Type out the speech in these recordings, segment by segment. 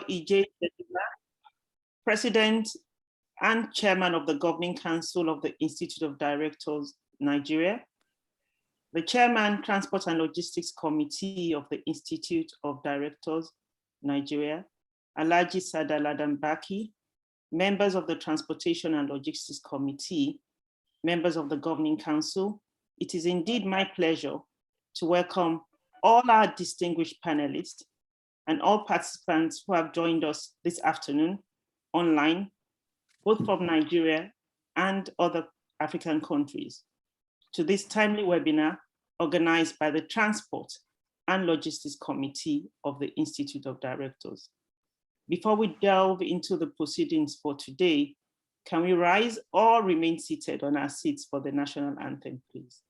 E.J. President and Chairman of the Governing Council of the Institute of Directors, Nigeria, the Chairman, Transport and Logistics Committee of the Institute of Directors, Nigeria, Alhaji Sada Ladan Baki, members of the Transportation and Logistics Committee, members of the Governing Council, it is indeed my pleasure to welcome all our distinguished panelists and all participants who have joined us this afternoon online, both from Nigeria and other African countries, to this timely webinar organized by the Transport and Logistics Committee of the Institute of Directors. Before we delve into the proceedings for today, can we rise or remain seated on our seats for the national anthem, please?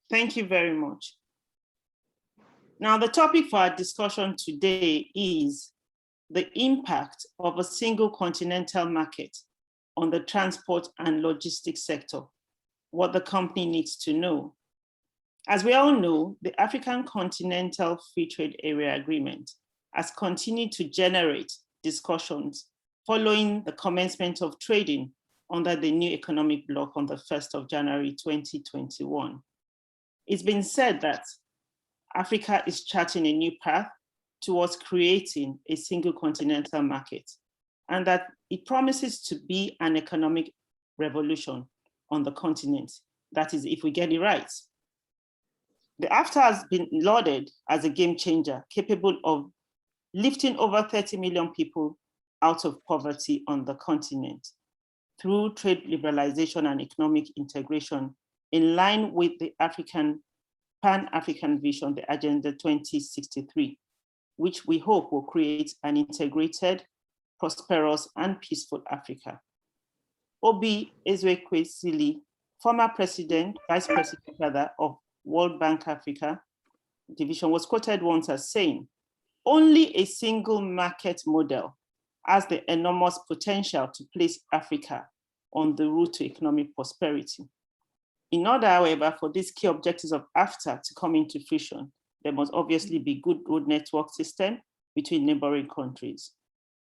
Thank you very much. Now, the topic for our discussion today is the impact of a single continental market on the transport and logistics sector, what the company needs to know. As we all know, the African Continental Free Trade Area Agreement has continued to generate discussions following the commencement of trading under the new economic bloc on the 1st of January 2021. It's been said that Africa is charting a new path towards creating a single continental market, and that it promises to be an economic revolution on the continent. That is, if we get it right. The AfCFTA has been lauded as a game changer, capable of lifting over 30 million people out of poverty on the continent through trade liberalization and economic integration in line with the Pan-African vision, the Agenda 2063, which we hope will create an integrated, prosperous, and peaceful Africa. Obi Ezekwesili, former vice president rather, of World Bank Africa division, was quoted once as saying, "Only a single market model has the enormous potential to place Africa on the route to economic prosperity." In order, however, for these key objectives of AfCFTA to come into fruition, there must obviously be good road network system between neighboring countries.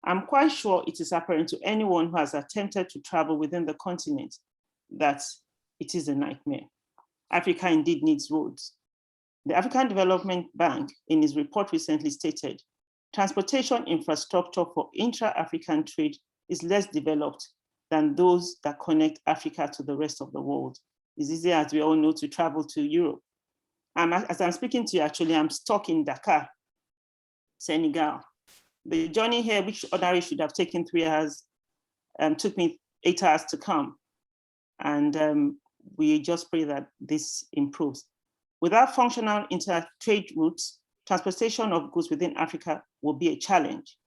I'm quite sure it is apparent to anyone who has attempted to travel within the continent that it is a nightmare. Africa indeed needs roads. The African Development Bank, in its report recently stated, transportation infrastructure for intra-African trade is less developed than those that connect Africa to the rest of the world. It's easy, as we all know, to travel to Europe. As I'm speaking to you, actually, I'm stuck in Dakar, Senegal. The journey here, which ordinarily should have taken 3 hours, took me 8 hours to come. And we just pray that this improves. Without functional inter-trade routes, transportation of goods within Africa will be a challenge.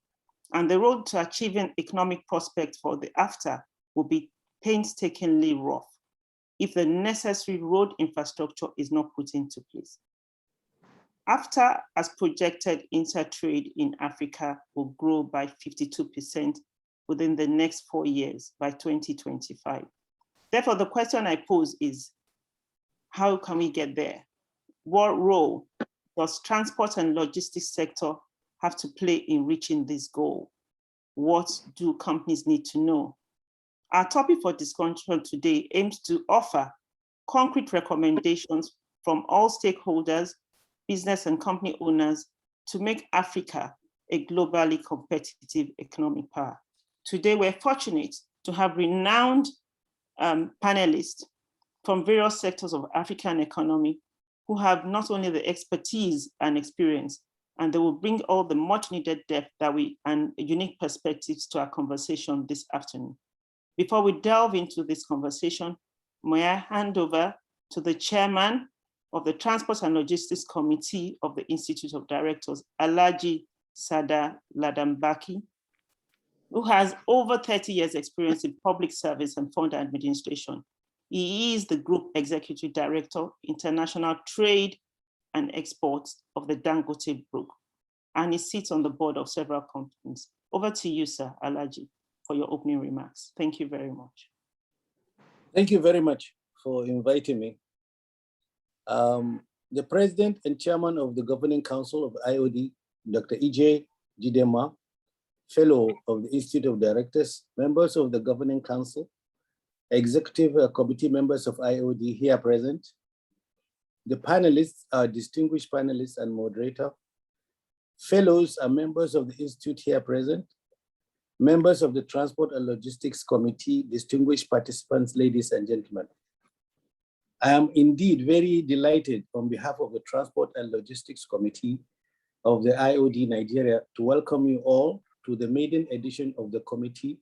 And the road to achieving economic prospects for the AfCFTA will be painstakingly rough if the necessary road infrastructure is not put into place. AfCFTA, as projected, inter-trade in Africa will grow by 52% within the next 4 years by 2025. Therefore, the question I pose is, how can we get there? What role does transport and logistics sector have to play in reaching this goal? what do companies need to know? Our topic for discussion today aims to offer concrete recommendations from all stakeholders, business and company owners, to make Africa a globally competitive economic power. Today, we're fortunate to have renowned panelists from various sectors of African economy who have not only the expertise and experience, and they will bring all the much needed depth and unique perspectives to our conversation this afternoon. Before we delve into this conversation, may I hand over to the chairman of the Transport and Logistics Committee of the Institute of Directors, Alhaji Sada Ladambaki, who has over 30 years experience in public service and fund administration. He is the Group Executive Director, International Trade and Exports of the Dangote Group, and he sits on the board of several companies. Over to you, sir, Alhaji, for your opening remarks. Thank you very much. Thank you very much for inviting me. The President and Chairman of the Governing Council of IOD, Dr. EJ Jidema, Fellow of the Institute of Directors, members of the Governing Council, Executive Committee members of IOD here present. The panelists are distinguished panelists and moderator. Fellows are members of the Institute here present. Members of the Transport and Logistics Committee, distinguished participants, ladies and gentlemen. I am indeed very delighted on behalf of the Transport and Logistics Committee of the IOD Nigeria to welcome you all to the maiden edition of the committee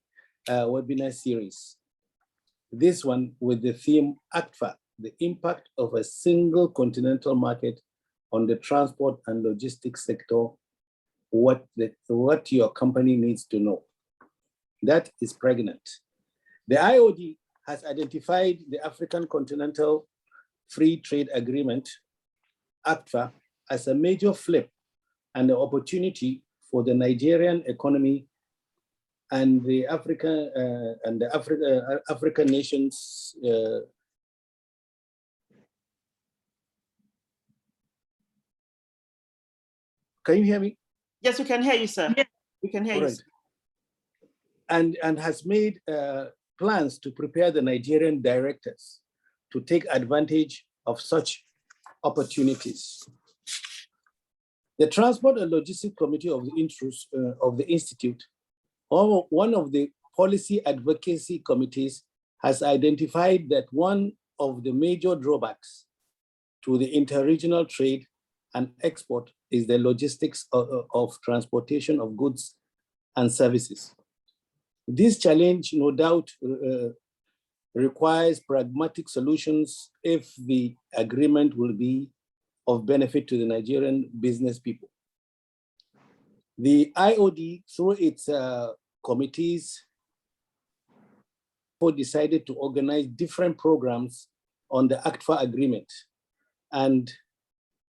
webinar series. This one with the theme AfCFTA, the impact of a single continental market on the transport and logistics sector, what your company needs to know. That is pregnant. The IOD has identified the African Continental Free Trade Agreement, AfCFTA, as a major flip and an opportunity for the Nigerian economy and the African nations. Can you hear me? Yes, we can hear you, sir. Yes. We can hear you. Right. And has made plans to prepare the Nigerian directors to take advantage of such opportunities. The Transport and Logistics Committee of the Institute, or one of the policy advocacy committees, has identified that one of the major drawbacks to the interregional trade and export is the logistics of transportation of goods and services. This challenge, no doubt, requires pragmatic solutions if the agreement will be of benefit to the Nigerian business people. The IOD, through its committees, decided to organize different programs on the AfCFTA agreement and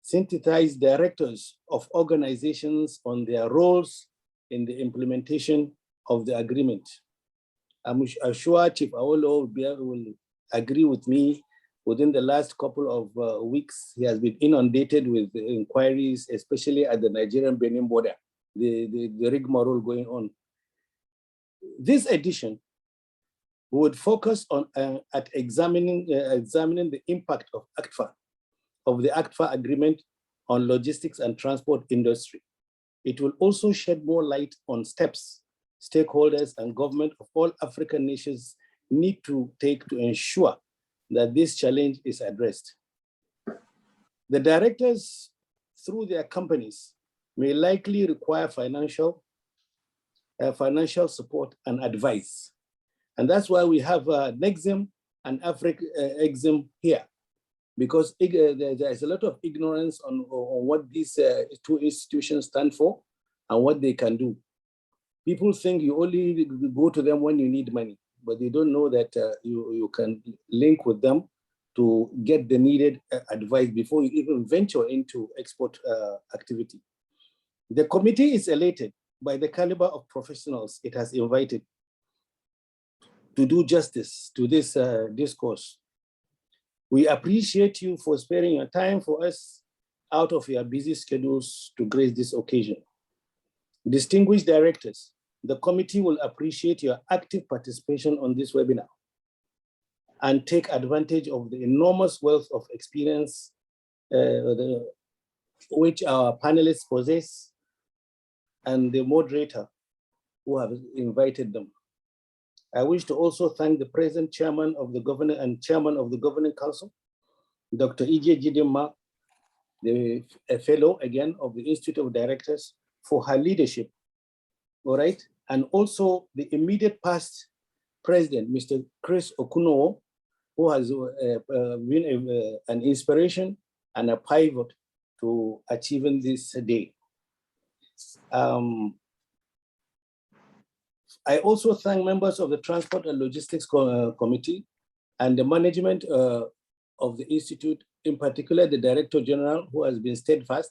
synthesize directors of organizations on their roles in the implementation of the agreement. I'm sure Chief Awolo will agree with me. Within the last couple of weeks, he has been inundated with inquiries, especially at the Nigerian-Benin border, the rigmarole going on. This edition would focus on examining the impact of the AfCFTA agreement on logistics and transport industry. It will also shed more light on steps stakeholders and government of all African nations need to take to ensure that this challenge is addressed. The directors, through their companies, may likely require financial support and advice. And that's why we have NEXIM and AfricEXIM here, because there is a lot of ignorance on what these two institutions stand for and what they can do. People think you only go to them when you need money, but they don't know that you can link with them to get the needed advice before you even venture into export activity. The committee is elated by the caliber of professionals it has invited to do justice to this discourse. We appreciate you for sparing your time for us out of your busy schedules to grace this occasion. Distinguished directors, the committee will appreciate your active participation on this webinar and take advantage of the enormous wealth of experience which our panelists possess and the moderator who have invited them. I wish to also thank the present chairman of the Governing and chairman of the Governing Council, Dr. Ije Jidema, a fellow again of the Institute of Directors, for her leadership, all right? And also the immediate past president, Mr. Chris Okuno, who has been an inspiration and a pivot to achieving this day. I also thank members of the Transport and Logistics Committee and the management of the Institute, in particular the Director General, who has been steadfast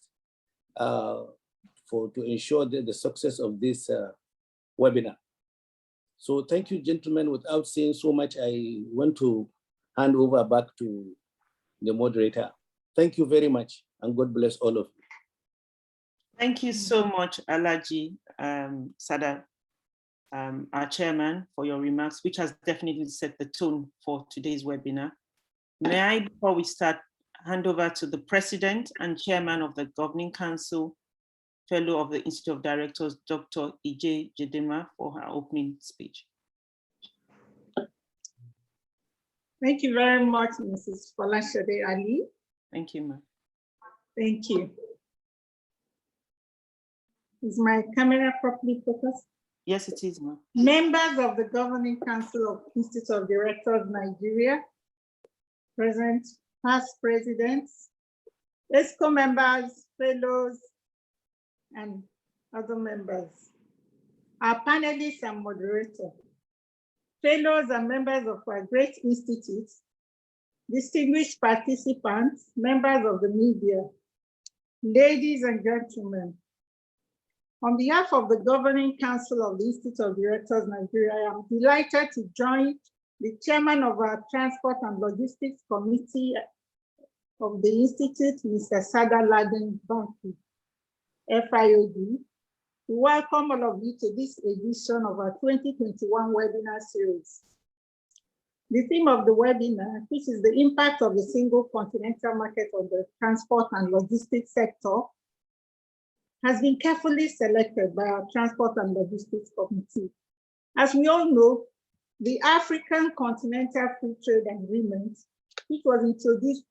to ensure the success of this webinar. So thank you, gentlemen. Without saying so much, I want to hand over back to the moderator. Thank you very much, and God bless all of you. Thank you so much, Alhaji Sada, our chairman, for your remarks, which has definitely set the tone for today's webinar. May I, before we start, hand over to the president and chairman of the Governing Council, fellow of the Institute of Directors, Dr. Ije Jidema, for her opening speech. Thank you very much, Mrs. Folashade Ali. Thank you, ma'am. Thank you. Is my camera properly focused? Yes, it is, ma'am. Members of the Governing Council of Institute of Directors, Nigeria, present, past presidents, ESCO members, fellows, and other members, our panelists and moderators, fellows and members of our great institutes, distinguished participants, members of the media, ladies and gentlemen. On behalf of the Governing Council of the Institute of Directors, Nigeria, I am delighted to join the chairman of our Transport and Logistics Committee of the Institute, Mr. Sada Laden Banki, FIOD, to welcome all of you to this edition of our 2021 webinar series. The theme of the webinar, which is the impact of the single continental market on the transport and logistics sector, has been carefully selected by our Transport and Logistics Committee. As we all know, the African Continental Free Trade Agreement, which was introduced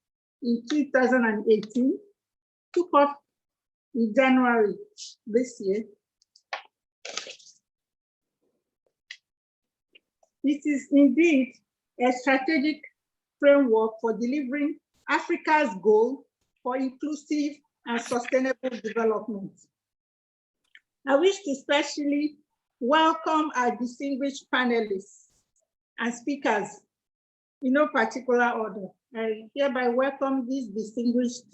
in 2018, took off in January this year. This is indeed a strategic framework for delivering Africa's goal for inclusive and sustainable development. I wish to especially welcome our distinguished panelists and speakers in no particular order. I hereby welcome these distinguished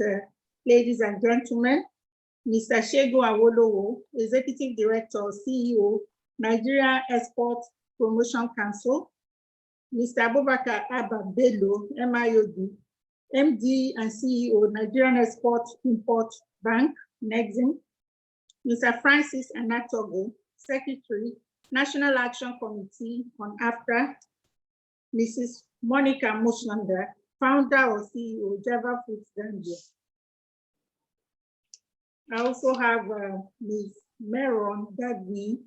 ladies and gentlemen, Mr. Segun Awolowo, Executive Director, CEO, Nigeria Export Promotion Council, Mr. Abubakar Abba Bello, MIOD, MD and CEO, Nigerian Export Import Bank, NEXIM, Mr. Francis Anatogo, Secretary, National Action Committee on AfCFTA, Mrs. Monica Mushanda, Founder or CEO, Java Foods Gambia. I also have Ms. Meron Dagni,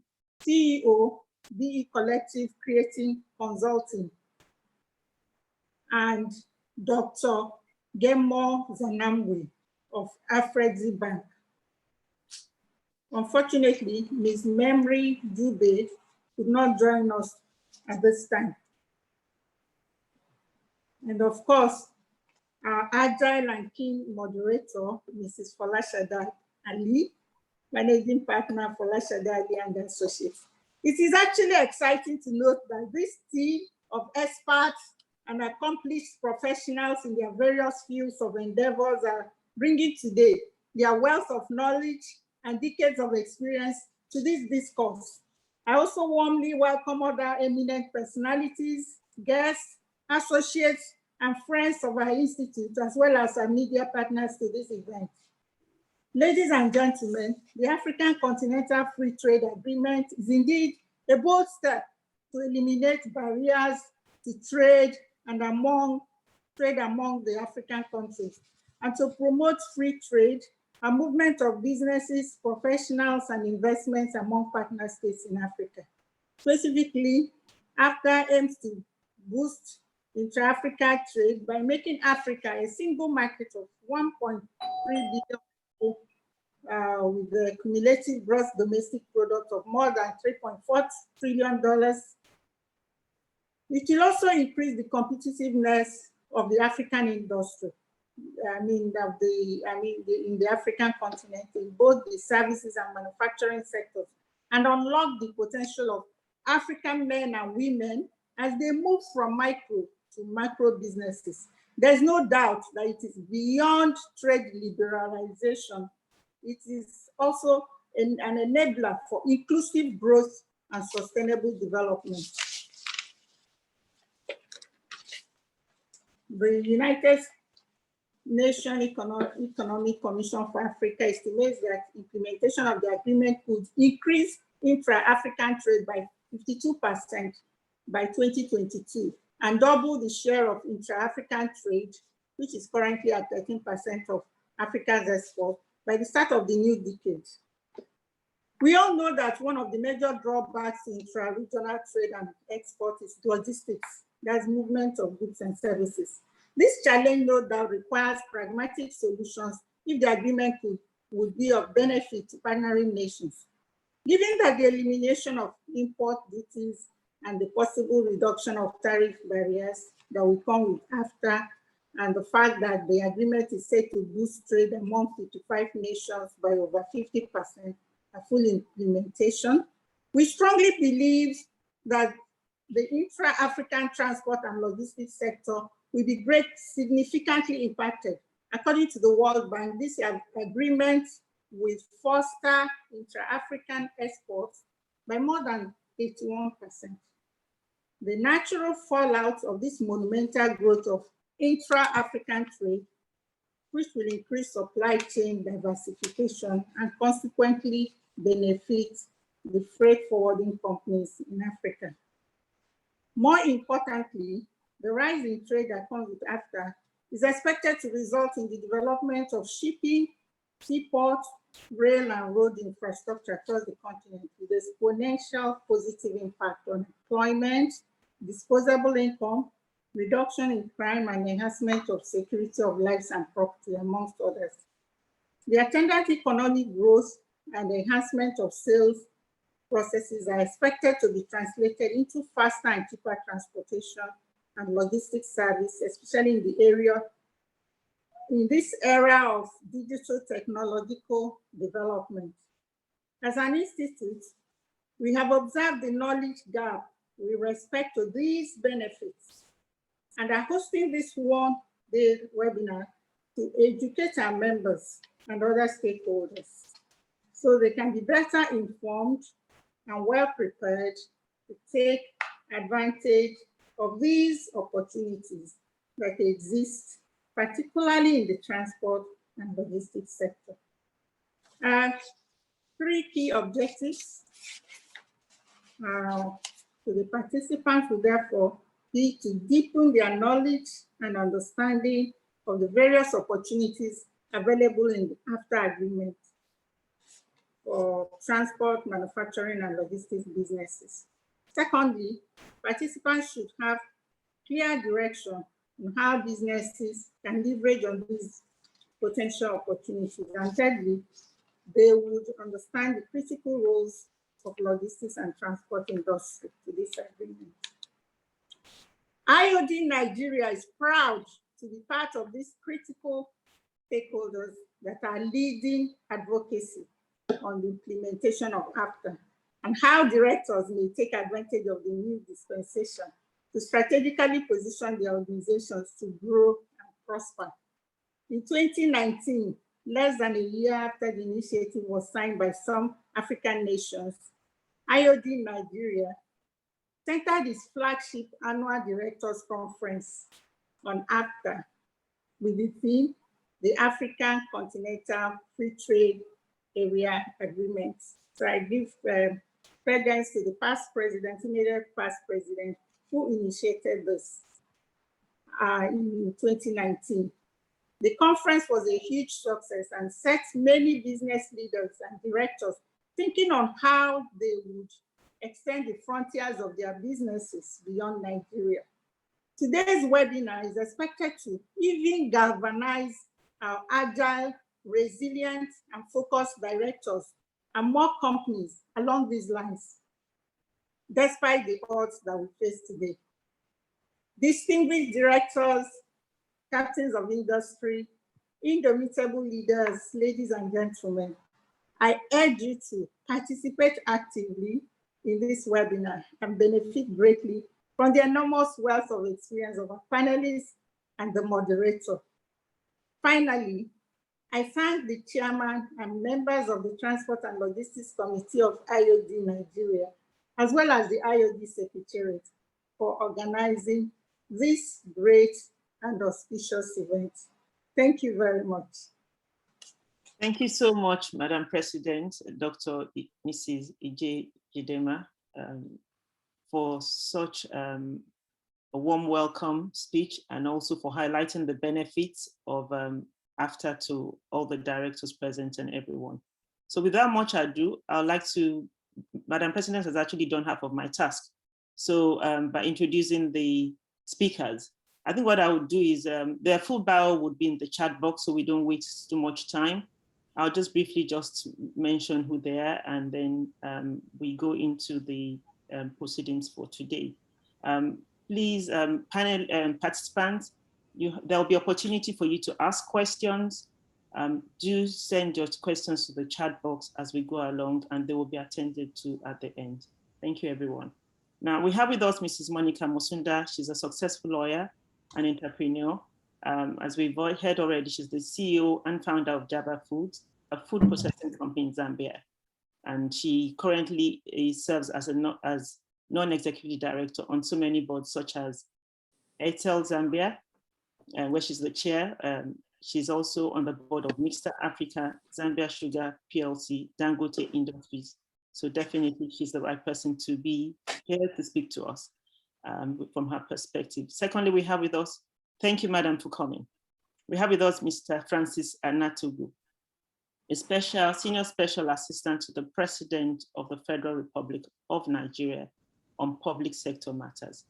CEO, BE Collective Creating Consulting, and Dr. Gemo Zanamwe of Afrexi Bank. Unfortunately, Ms. Memory Dube could not join us at this time. And of course, our agile and keen moderator, Mrs. Folashade Ali, Managing Partner Folashade Ali and Associates. It is actually exciting to note that this team of experts and accomplished professionals in their various fields of endeavors are bringing today their wealth of knowledge and decades of experience to this discourse. I also warmly welcome other eminent personalities, guests, associates, and friends of our institute, as well as our media partners to this event. Ladies and gentlemen, the African Continental Free Trade Agreement is indeed a bold step to eliminate barriers to trade among the African countries, and to promote free trade and movement of businesses, professionals, and investments among partner states in Africa. Specifically, AfCFTA aims to boost intra-Africa trade by making Africa a single market of 1.3 billion people, with the cumulative gross domestic product of more than $3.4 trillion. It will also increase the competitiveness of the African industry. In the African continent, in both the services and manufacturing sectors, and unlock the potential of African men and women as they move from micro to macro businesses. There's no doubt that it is beyond trade liberalization. It is also an enabler for inclusive growth and sustainable development. The United Nations Economic Commission for Africa estimates that implementation of the agreement could increase intra-African trade by 52% by 2022 and double the share of intra-African trade, which is currently at 13% of Africa's export, by the start of the new decade. We all know that one of the major drawbacks in intra-regional trade and export is logistics, that's movement of goods and services. This challenge, no doubt, requires pragmatic solutions if the agreement would be of benefit to partnering nations. Given that the elimination of import duties and the possible reduction of tariff barriers that will come with AfCFTA, and the fact that the agreement is set to boost trade among 55 nations by over 50% at full implementation, we strongly believe that the intra-African transport and logistics sector will be significantly impacted. According to the World Bank, this agreement will foster intra-African exports by more than 81%. The natural fallout of this monumental growth of intra-African trade, which will increase supply chain diversification and consequently benefit the freight forwarding companies in Africa. More importantly, the rise in trade that comes with AfCFTA is expected to result in the development of shipping, seaport, rail, and road infrastructure across the continent, with exponential positive impact on employment, disposable income, reduction in crime, and enhancement of security of lives and property, amongst others. The attendant economic growth and enhancement of sales processes are expected to be translated into faster and cheaper transportation and logistics service, especially in this era of digital technological development. As an institute, we have observed the knowledge gap with respect to these benefits and are hosting this one-day webinar to educate our members and other stakeholders so they can be better informed and well prepared to take advantage of these opportunities that exist, particularly in the transport and logistics sector. Three key objectives to the participants will therefore be to deepen their knowledge and understanding of the various opportunities available in the AfCFTA agreement for transport, manufacturing, and logistics businesses. Secondly, participants should have clear direction on how businesses can leverage on these potential opportunities. And thirdly, they would understand the critical roles of logistics and transport industry to this agreement. IOD Nigeria is proud to be part of these critical stakeholders that are leading advocacy on the implementation of AfCFTA and how directors may take advantage of the new dispensation to strategically position their organizations to grow and prosper. In 2019, less than a year after the initiative was signed by some African nations, IOD Nigeria centered its flagship annual directors conference on AfCFTA with the theme the African Continental Free Trade Area Agreement. So I give credence to the past president, immediate past president, who initiated this in 2019. The conference was a huge success and set many business leaders and directors thinking on how they would extend the frontiers of their businesses beyond Nigeria. Today's webinar is expected to even galvanize our agile, resilient, and focused directors and more companies along these lines, despite the odds that we face today. Distinguished directors, captains of industry, indomitable leaders, ladies and gentlemen, I urge you to participate actively in this webinar and benefit greatly from the enormous wealth of experience of our panelists and the moderator. Finally, I thank the chairman and members of the Transport and Logistics Committee of IOD Nigeria, as well as the IOD Secretariat, for organizing this great and auspicious event. Thank you very much. Thank you so much, Madam President, Dr. Mrs. Ije Jidema, for such a warm welcome speech and also for highlighting the benefits of AfCFTA to all the directors present and everyone. So without much ado, I'd like to, Madam President has actually done half of my task. So by introducing the speakers, I think what I would do is their full bio would be in the chat box so we don't waste too much time. I'll just briefly just mention who they are and then we go into the proceedings for today. Please, panel participants, there'll be opportunity for you to ask questions. Do send your questions to the chat box as we go along and they will be attended to at the end. Thank you, everyone. Now we have with us Mrs. Monica Musunda. She's a successful lawyer and entrepreneur. As we've heard already, she's the CEO and founder of Java Foods, a food processing company in Zambia. And she currently serves as non-executive director on so many boards such as Airtel Zambia, where she's the chair. She's also on the board of Mixta Africa, Zambia Sugar PLC, Dangote Industries. So definitely she's the right person to be here to speak to us from her perspective. Secondly, we have with us, thank you, madam, for coming. We have with us Mr. Francis Anatogu, a senior special assistant to the President of the Federal Republic of Nigeria on public sector matters.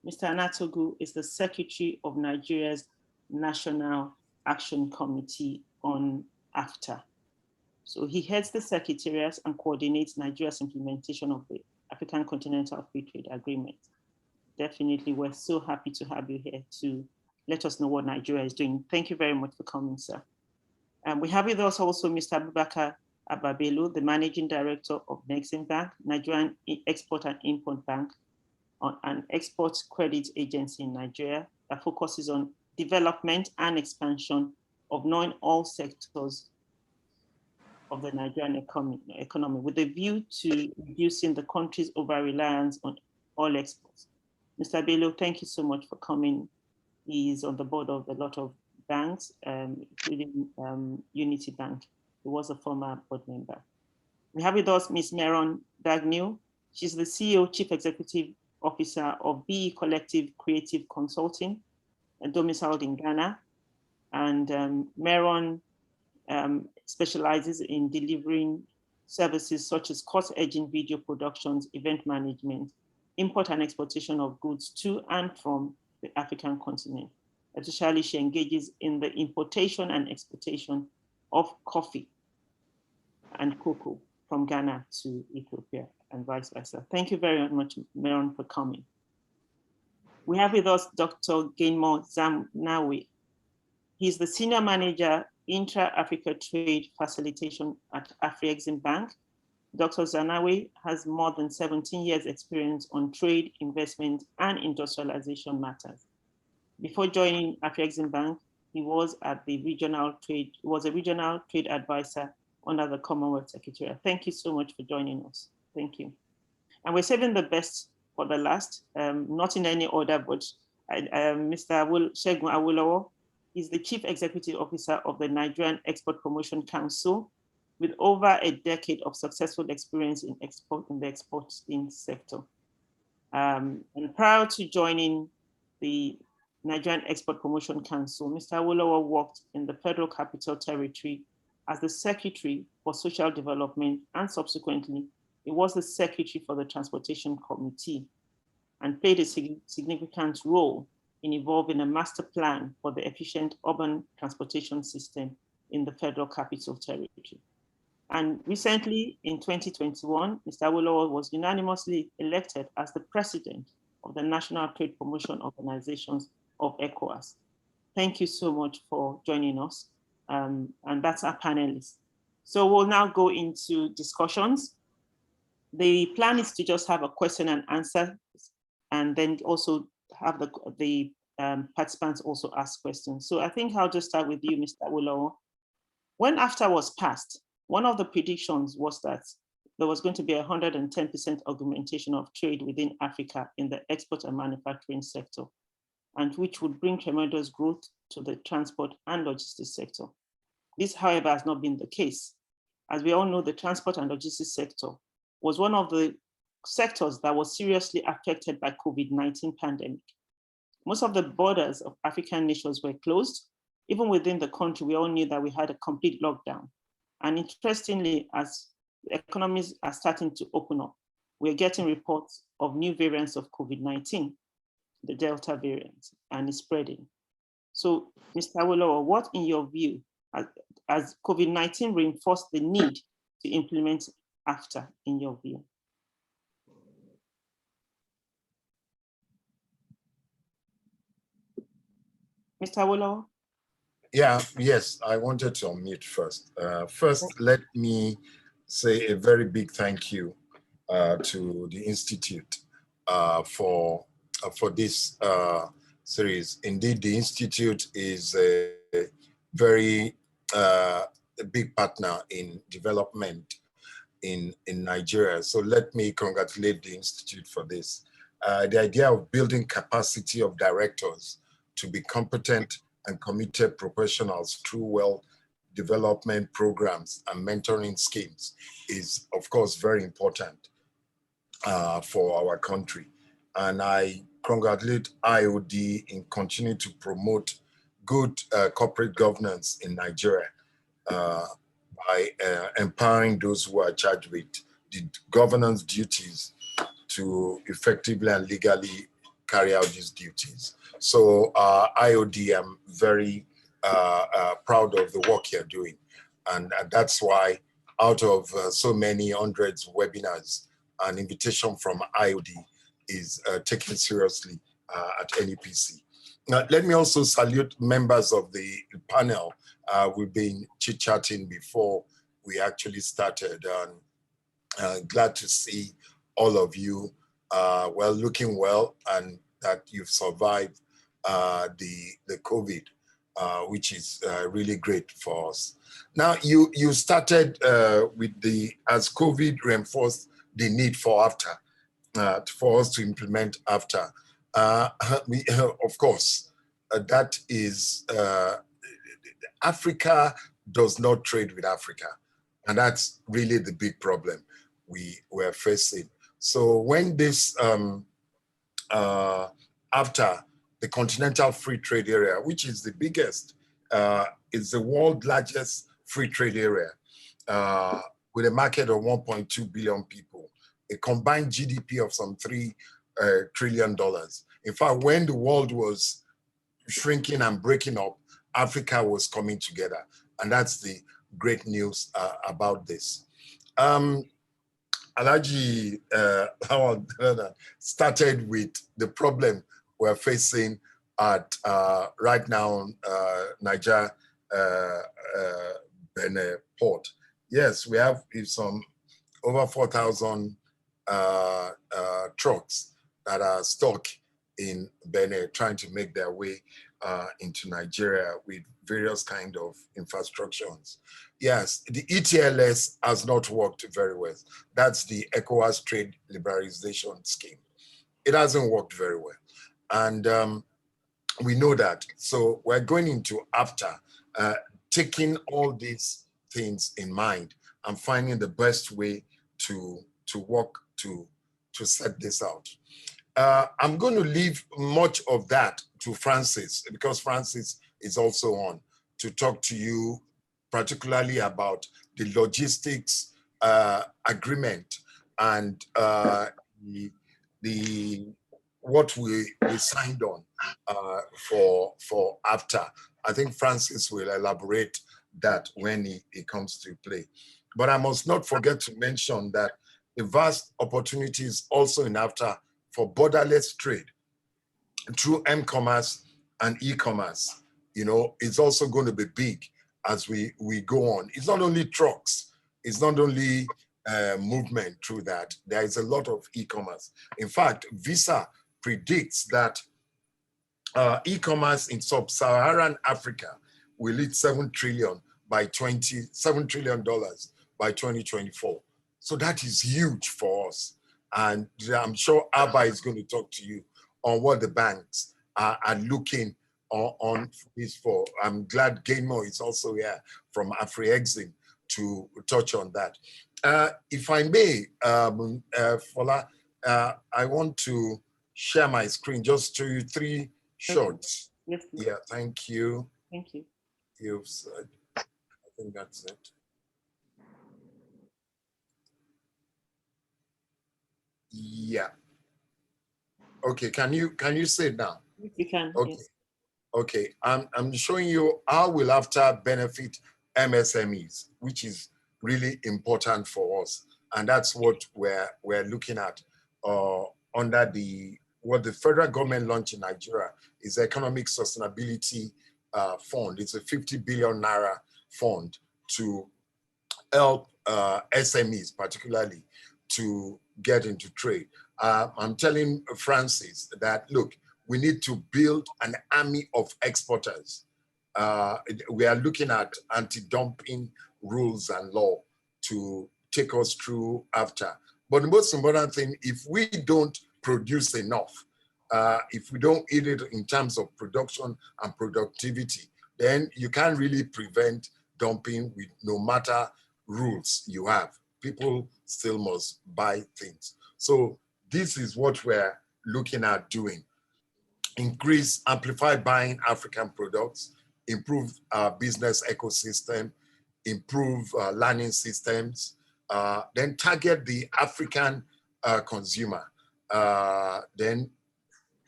Mr. Anatogu is the Secretary of Nigeria's National Action Committee on AfCFTA. So he heads the Secretariat and coordinates Nigeria's implementation of the African Continental Free Trade Agreement. Definitely, we're so happy to have you here to let us know what Nigeria is doing. Thank you very much for coming, sir. We have with us also Mr. Abubakar Ababelu, the Managing Director of Nexim Bank, Nigerian Export and Import Bank, an export credit agency in Nigeria that focuses on development and expansion of non-oil sectors of the Nigerian economy with a view to reducing the country's over-reliance on oil exports. Mr. Bello, thank you so much for coming. He is on the board of a lot of banks, including Unity Bank. He was a former board member. We have with us Ms. Meron Dagnew. She's the CEO, Chief Executive Officer of BE Collective Creative Consulting, domiciled in Ghana. And Meron specializes in delivering services such as cost-edging video productions, event management, import and exportation of goods to and from the African continent. Additionally, she engages in the importation and exportation of coffee and cocoa from Ghana to Ethiopia and vice versa. Thank you very much, Meron, for coming. We have with us Dr. Gainmo Zamnawi. He's the Senior Manager, Intra-Africa Trade Facilitation at AfriExim Bank. Dr. Zanawi has more than 17 years experience on trade, investment, and industrialization matters. Before joining AfriExim Bank, he was a regional trade advisor under the Commonwealth Secretariat. Thank you so much for joining us. Thank you. And we're saving the best for the last, not in any order, but Mr. Segun Awolowo. He's the Chief Executive Officer of the Nigerian Export Promotion Council, with over a decade of successful experience in the exporting sector. And prior to joining the Nigerian Export Promotion Council, Mr. Awolowo worked in the Federal Capital Territory as the Secretary for Social Development, and subsequently, he was the Secretary for the Transportation Committee and played a significant role in evolving a master plan for the efficient urban transportation system in the Federal Capital Territory. And recently, in 2021, Mr. Awolowo was unanimously elected as the president of the National Trade Promotion Organizations of ECOWAS. Thank you so much for joining us. And that's our panelists. So we'll now go into discussions. The plan is to just have a question and answer, and then also have the participants also ask questions. So I think I'll just start with you, Mr. Awolowo. When AfCFTA was passed, one of the predictions was that there was going to be 110% augmentation of trade within Africa in the export and manufacturing sector, and which would bring tremendous growth to the transport and logistics sector. This, however, has not been the case. As we all know, the transport and logistics sector was one of the sectors that was seriously affected by COVID-19 pandemic. Most of the borders of African nations were closed. Even within the country, we all knew that we had a complete lockdown. And interestingly, as the economies are starting to open up, we're getting reports of new variants of COVID-19, the Delta variant, and it's spreading. So, Mr. Awolowo, what in your view, as COVID-19 reinforced the need to implement AfCFTA in your view? Mr. Awolowo? Yes, I wanted to unmute first. First, let me say a very big thank you to the Institute for this series. Indeed, the Institute is a very big partner in development in Nigeria. So let me congratulate the Institute for this. The idea of building capacity of directors to be competent and committed professionals through well development programs and mentoring schemes is, of course, very important for our country. And I congratulate IOD in continuing to promote good corporate governance in Nigeria by empowering those who are charged with the governance duties to effectively and legally carry out these duties. So IOD, I'm very proud of the work you're doing. And that's why out of so many hundreds of webinars, an invitation from IOD is taken seriously at NEPC. Now, let me also salute members of the panel. We've been chit-chatting before we actually started. And glad to see all of you well, looking well, and that you've survived the COVID, which is really great for us. Now, you started with as COVID reinforced the need for AfCFTA, for us to implement AfCFTA. Of course, that is, Africa does not trade with Africa. And that's really the big problem we're facing. So when this, AfCFTA, the Continental Free Trade Area, which is the biggest, is the world's largest free trade area with a market of 1.2 billion people, a combined GDP of some $3 trillion. In fact, when the world was shrinking and breaking up, Africa was coming together. And that's the great news about this. Alhaji started with the problem we're facing at right now Niger Benin port. Yes, we have some over 4,000 trucks that are stuck in Benin trying to make their way into Nigeria with various kind of infrastructures. Yes, the ETLS has not worked very well. That's the ECOWAS Trade Liberalization Scheme. It hasn't worked very well. And We know that. So we're going into AfCFTA, taking all these things in mind and finding the best way to work to set this out. I'm going to leave much of that to Francis, because Francis is also on to talk to you particularly about the logistics agreement and the what we signed on for AfCFTA. I think Francis will elaborate that when he comes to play. But I must not forget to mention that the vast opportunities also in AfCFTA for borderless trade through m-commerce and e-commerce, you know, it's also going to be big as we go on. It's not only trucks, it's not only movement through that. There is a lot of e-commerce. In fact, Visa predicts that e-commerce in sub-Saharan Africa will hit $7 trillion by 2024. So that is huge for us. And I'm sure Abba is going to talk to you on what the banks are looking on this for. I'm glad Gainmore is also here from AfriExim to touch on that. If I may, Fola, I want to share my screen, just to you 3 shots. Yes, please. Yeah, thank you. Thank you. You've said, I think that's it. Yeah. Okay, can you say it now? You can. Okay. Yes. Okay, I'm showing you how will AfCFTA benefit MSMEs, which is really important for us, and that's what we're looking at under what the federal government launched in Nigeria is the Economic Sustainability Fund. It's a 50 billion naira fund to help SMEs, particularly, to get into trade. I'm telling Francis that, look, we need to build an army of exporters. We are looking at anti-dumping rules and law to take us through AfCFTA. But the most important thing, if we don't produce enough, if we don't eat it in terms of production and productivity, then you can't really prevent dumping with no matter rules you have. People still must buy things. So this is what we're looking at doing. Increase, amplify buying African products, improve our business ecosystem, improve learning systems, then target the African consumer, then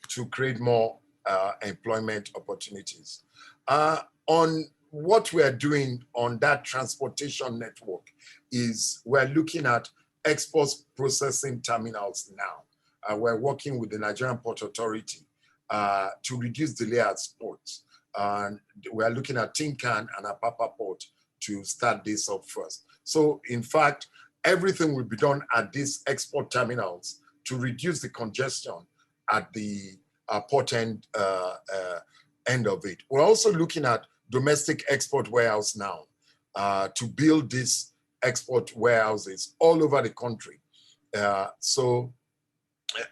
to create more employment opportunities. On what we're doing on that transportation network is we're looking at export processing terminals now. We're working with the Nigerian Port Authority to reduce delay at ports. And we're looking at Tinkan and Apapa Port to start this up first. So in fact, everything will be done at these export terminals to reduce the congestion at the port end of it. We're also looking at domestic export warehouse now to build these export warehouses all over the country. So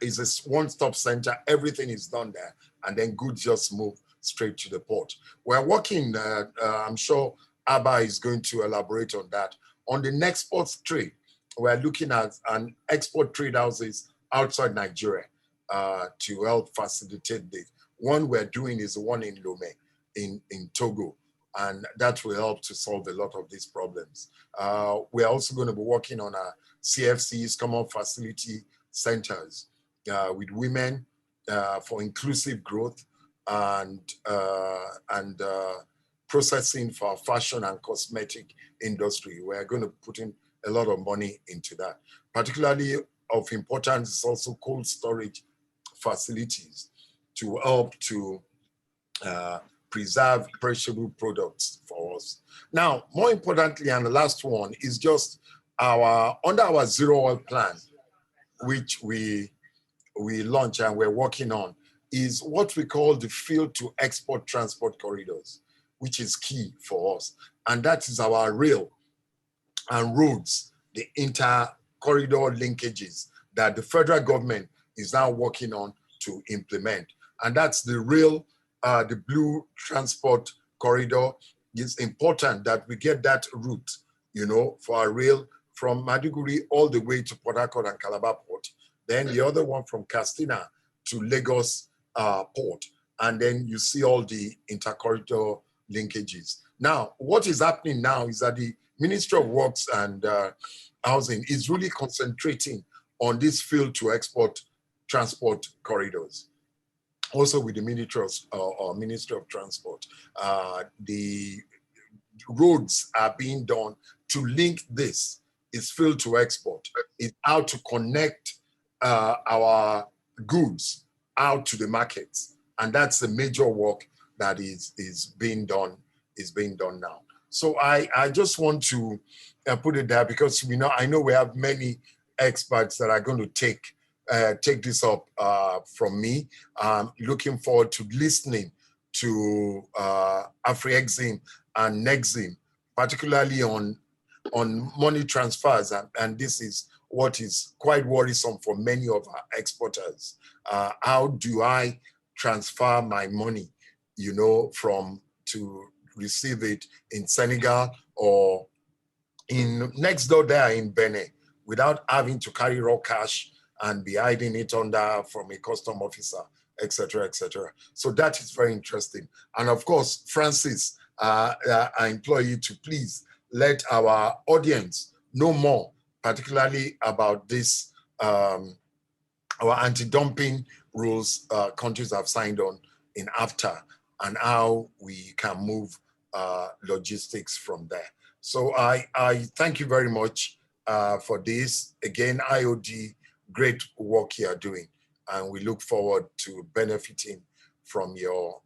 it's a one-stop center. Everything is done there, and then goods just move straight to the port. We're working, I'm sure Abba is going to elaborate on that. On the export trade, we're looking at an export trade houses outside Nigeria to help facilitate this. One we're doing is the one in Lomé in Togo, and that will help to solve a lot of these problems. We're also going to be working on our CFCs, Common Facility Centers, with women for inclusive growth and processing for fashion and cosmetic industry. We're going to put in a lot of money into that. Particularly of importance is also cold storage facilities to help to preserve perishable products for us. Now, more importantly, and the last one is just under our zero oil plan, which we launch and we're working on, is what we call the field to export transport corridors, which is key for us. And that is our rail and roads, the inter-corridor linkages that the federal government is now working on to implement. And that's the rail the Blue Transport Corridor. It's important that we get that route, you know, for our rail from Maiduguri all the way to Port Harcourt and Calabar Port. Then the other one from Castina to Lagos Port. And then you see all the intercorridor linkages. Now, what is happening now is that the Ministry of Works and Housing is really concentrating on this field to export transport corridors. Also with the Ministry of Transport, the roads are being done to link this. It's field to export. It's how to connect our goods out to the markets. And that's the major work that is being done now. So I just want to put it there because I know we have many experts that are going to take this up from me. Looking forward to listening to AfriExim and Nexim, particularly on money transfers, and this is what is quite worrisome for many of our exporters. How do I transfer my money, to receive it in Senegal or in next door there in Benin, without having to carry raw cash and be hiding it from a custom officer, etc., etc. So that is very interesting. And of course, Francis, I implore you to please let our audience know more, particularly about this, our anti-dumping rules countries have signed on in AfCFTA, and how we can move logistics from there. So I thank you very much for this. Again, IOD, great work you are doing, and we look forward to benefiting from your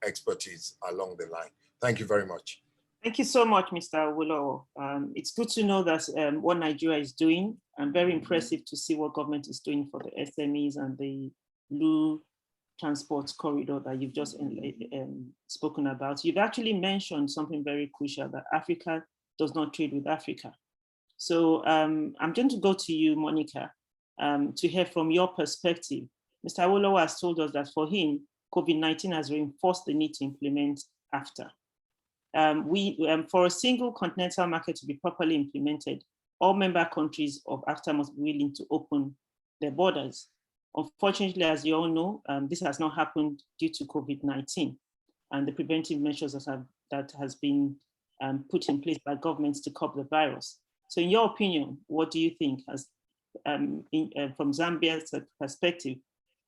expertise along the line. Thank you very much. Thank you so much, Mr. Awolowo. It's good to know that what Nigeria is doing, and very impressive to see what government is doing for the SMEs and the Blue Transport Corridor that you've just spoken about. You've actually mentioned something very crucial, that Africa does not trade with Africa. So I'm going to go to you, Monica, to hear from your perspective. Mr. Awolowo has told us that for him, COVID-19 has reinforced the need to implement AfCFTA. For a single continental market to be properly implemented, all member countries of AfCFTA must be willing to open their borders. Unfortunately, as you all know, this has not happened due to COVID-19 and the preventive measures that has been put in place by governments to curb the virus. So in your opinion, what do you think, from Zambia's perspective,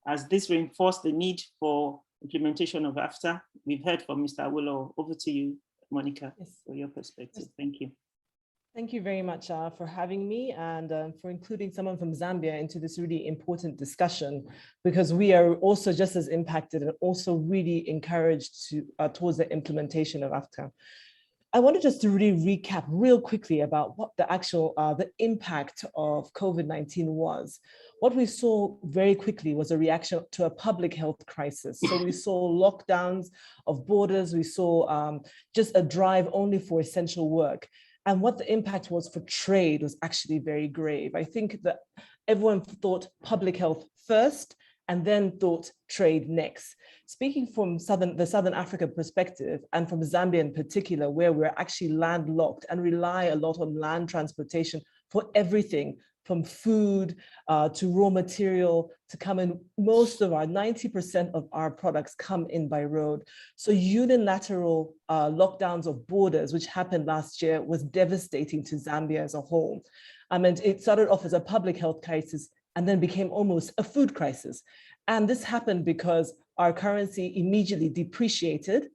has this reinforced the need for implementation of AfCFTA? We've heard from Mr. Awolowo. Over to you, Monica, yes, for your perspective. Yes. Thank you. Thank you very much for having me and for including someone from Zambia into this really important discussion, because we are also just as impacted and also really encouraged towards the implementation of AfCFTA. I wanted just to really recap real quickly about what the actual, the impact of COVID-19 was. What we saw very quickly was a reaction to a public health crisis. So we saw lockdowns of borders, we saw just a drive only for essential work. And what the impact was for trade was actually very grave. I think that everyone thought public health first and then thought trade next. Speaking from the Southern Africa perspective, and from Zambia in particular, where we're actually landlocked and rely a lot on land transportation for everything, from food to raw material to come in. Most of our 90% of our products come in by road. So unilateral lockdowns of borders, which happened last year, was devastating to Zambia as a whole. And it started off as a public health crisis and then became almost a food crisis. And this happened because our currency immediately depreciated,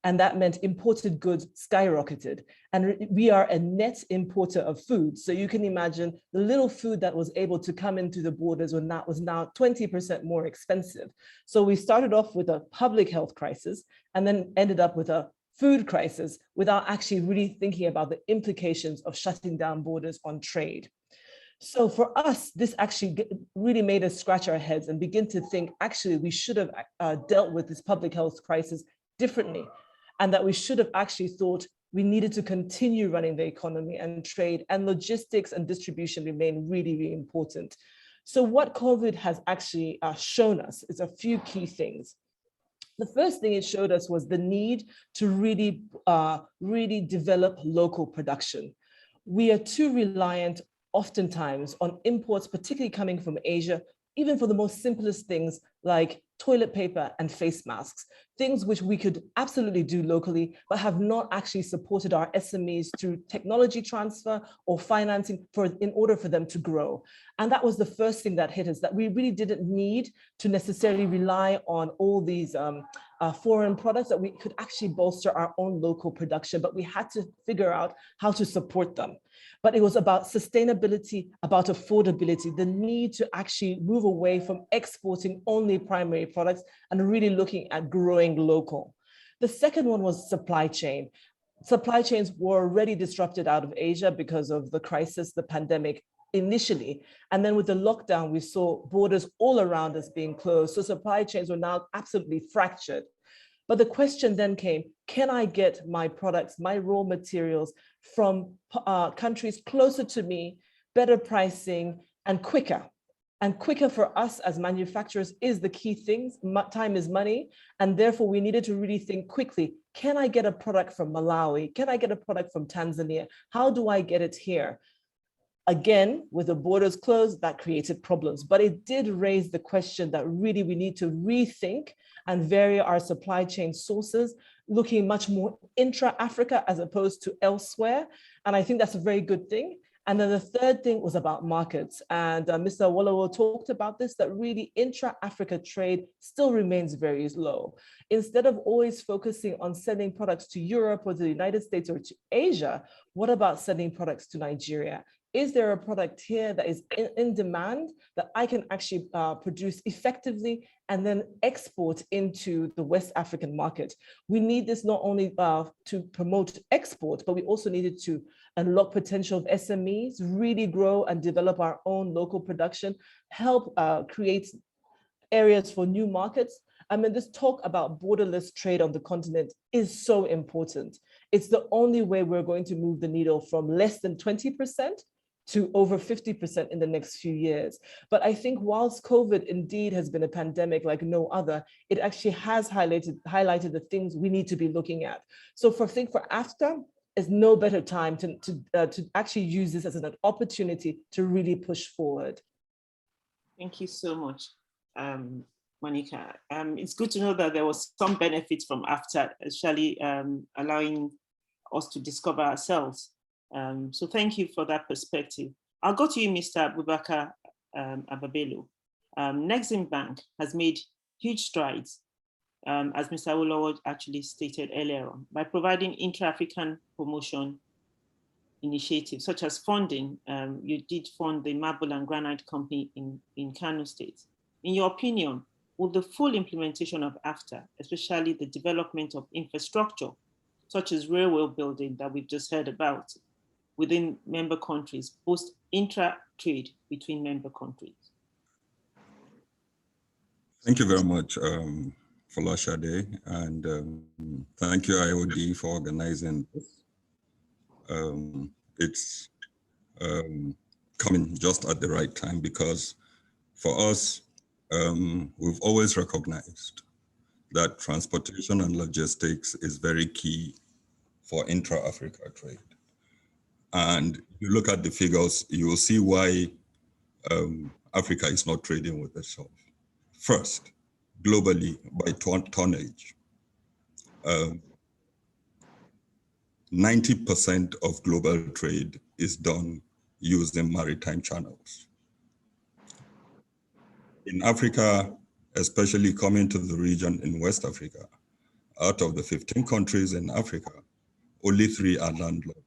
and that meant imported goods skyrocketed. And we are a net importer of food. So you can imagine the little food that was able to come into the borders was now 20% more expensive. So we started off with a public health crisis and then ended up with a food crisis without actually really thinking about the implications of shutting down borders on trade. So for us, this actually really made us scratch our heads and begin to think, actually, we should have dealt with this public health crisis differently, and that we should have actually thought we needed to continue running the economy and trade, and logistics and distribution remain really, really important. So what COVID has actually shown us is a few key things. The first thing it showed us was the need to really develop local production. We are too reliant oftentimes on imports, particularly coming from Asia, even for the most simplest things like toilet paper and face masks, things which we could absolutely do locally, but have not actually supported our SMEs through technology transfer or financing in order for them to grow. And that was the first thing that hit us, that we really didn't need to necessarily rely on all these foreign products, that we could actually bolster our own local production, but we had to figure out how to support them. But it was about sustainability, about affordability, the need to actually move away from exporting only primary products and really looking at growing local. The second one was supply chain. Supply chains were already disrupted out of Asia because of the crisis, the pandemic initially. And then with the lockdown, we saw borders all around us being closed. So supply chains were now absolutely fractured. But the question then came, can I get my products, my raw materials from countries closer to me, better pricing and quicker? And quicker for us as manufacturers is the key thing. Time is money. And therefore we needed to really think quickly, can I get a product from Malawi? Can I get a product from Tanzania? How do I get it here? Again, with the borders closed, that created problems, but it did raise the question that really we need to rethink and vary our supply chain sources, looking much more intra-Africa as opposed to elsewhere. And I think that's a very good thing. And then the third thing was about markets. And Mr. Wolowo talked about this, that really intra-Africa trade still remains very low. Instead of always focusing on sending products to Europe or the United States or to Asia, what about sending products to Nigeria? Is there a product here that is in demand that I can actually produce effectively and then export into the West African market? We need this not only to promote export, but we also needed to unlock potential of SMEs, really grow and develop our own local production, help create areas for new markets. I mean, this talk about borderless trade on the continent is so important. It's the only way we're going to move the needle from less than 20% to over 50% in the next few years. But I think whilst COVID indeed has been a pandemic like no other, it actually has highlighted the things we need to be looking at. So for AfCFTA, there's no better time to actually use this as an opportunity to really push forward. Thank you so much, Monica. It's good to know that there was some benefit from AfCFTA, especially allowing us to discover ourselves. So thank you for that perspective. I'll go to you, Mr. Abubakar Ababelo. Nexim Bank has made huge strides, as Mr. Wolowo actually stated earlier on, by providing intra-African promotion initiatives, such as funding. You did fund the Marble and Granite Company in Kano State. In your opinion, will the full implementation of AfCFTA, especially the development of infrastructure, such as railway building that we've just heard about, within member countries, boost intra-trade between member countries? Thank you very much, Folashade, and thank you, IOD, for organizing this. It's coming just at the right time, because for us, we've always recognized that transportation and logistics is very key for intra-Africa trade. And if you look at the figures, you will see why Africa is not trading with itself. First, globally, by tonnage, 90% of global trade is done using maritime channels. In Africa, especially coming to the region in West Africa, out of the 15 countries in Africa, only 3 are landlocked.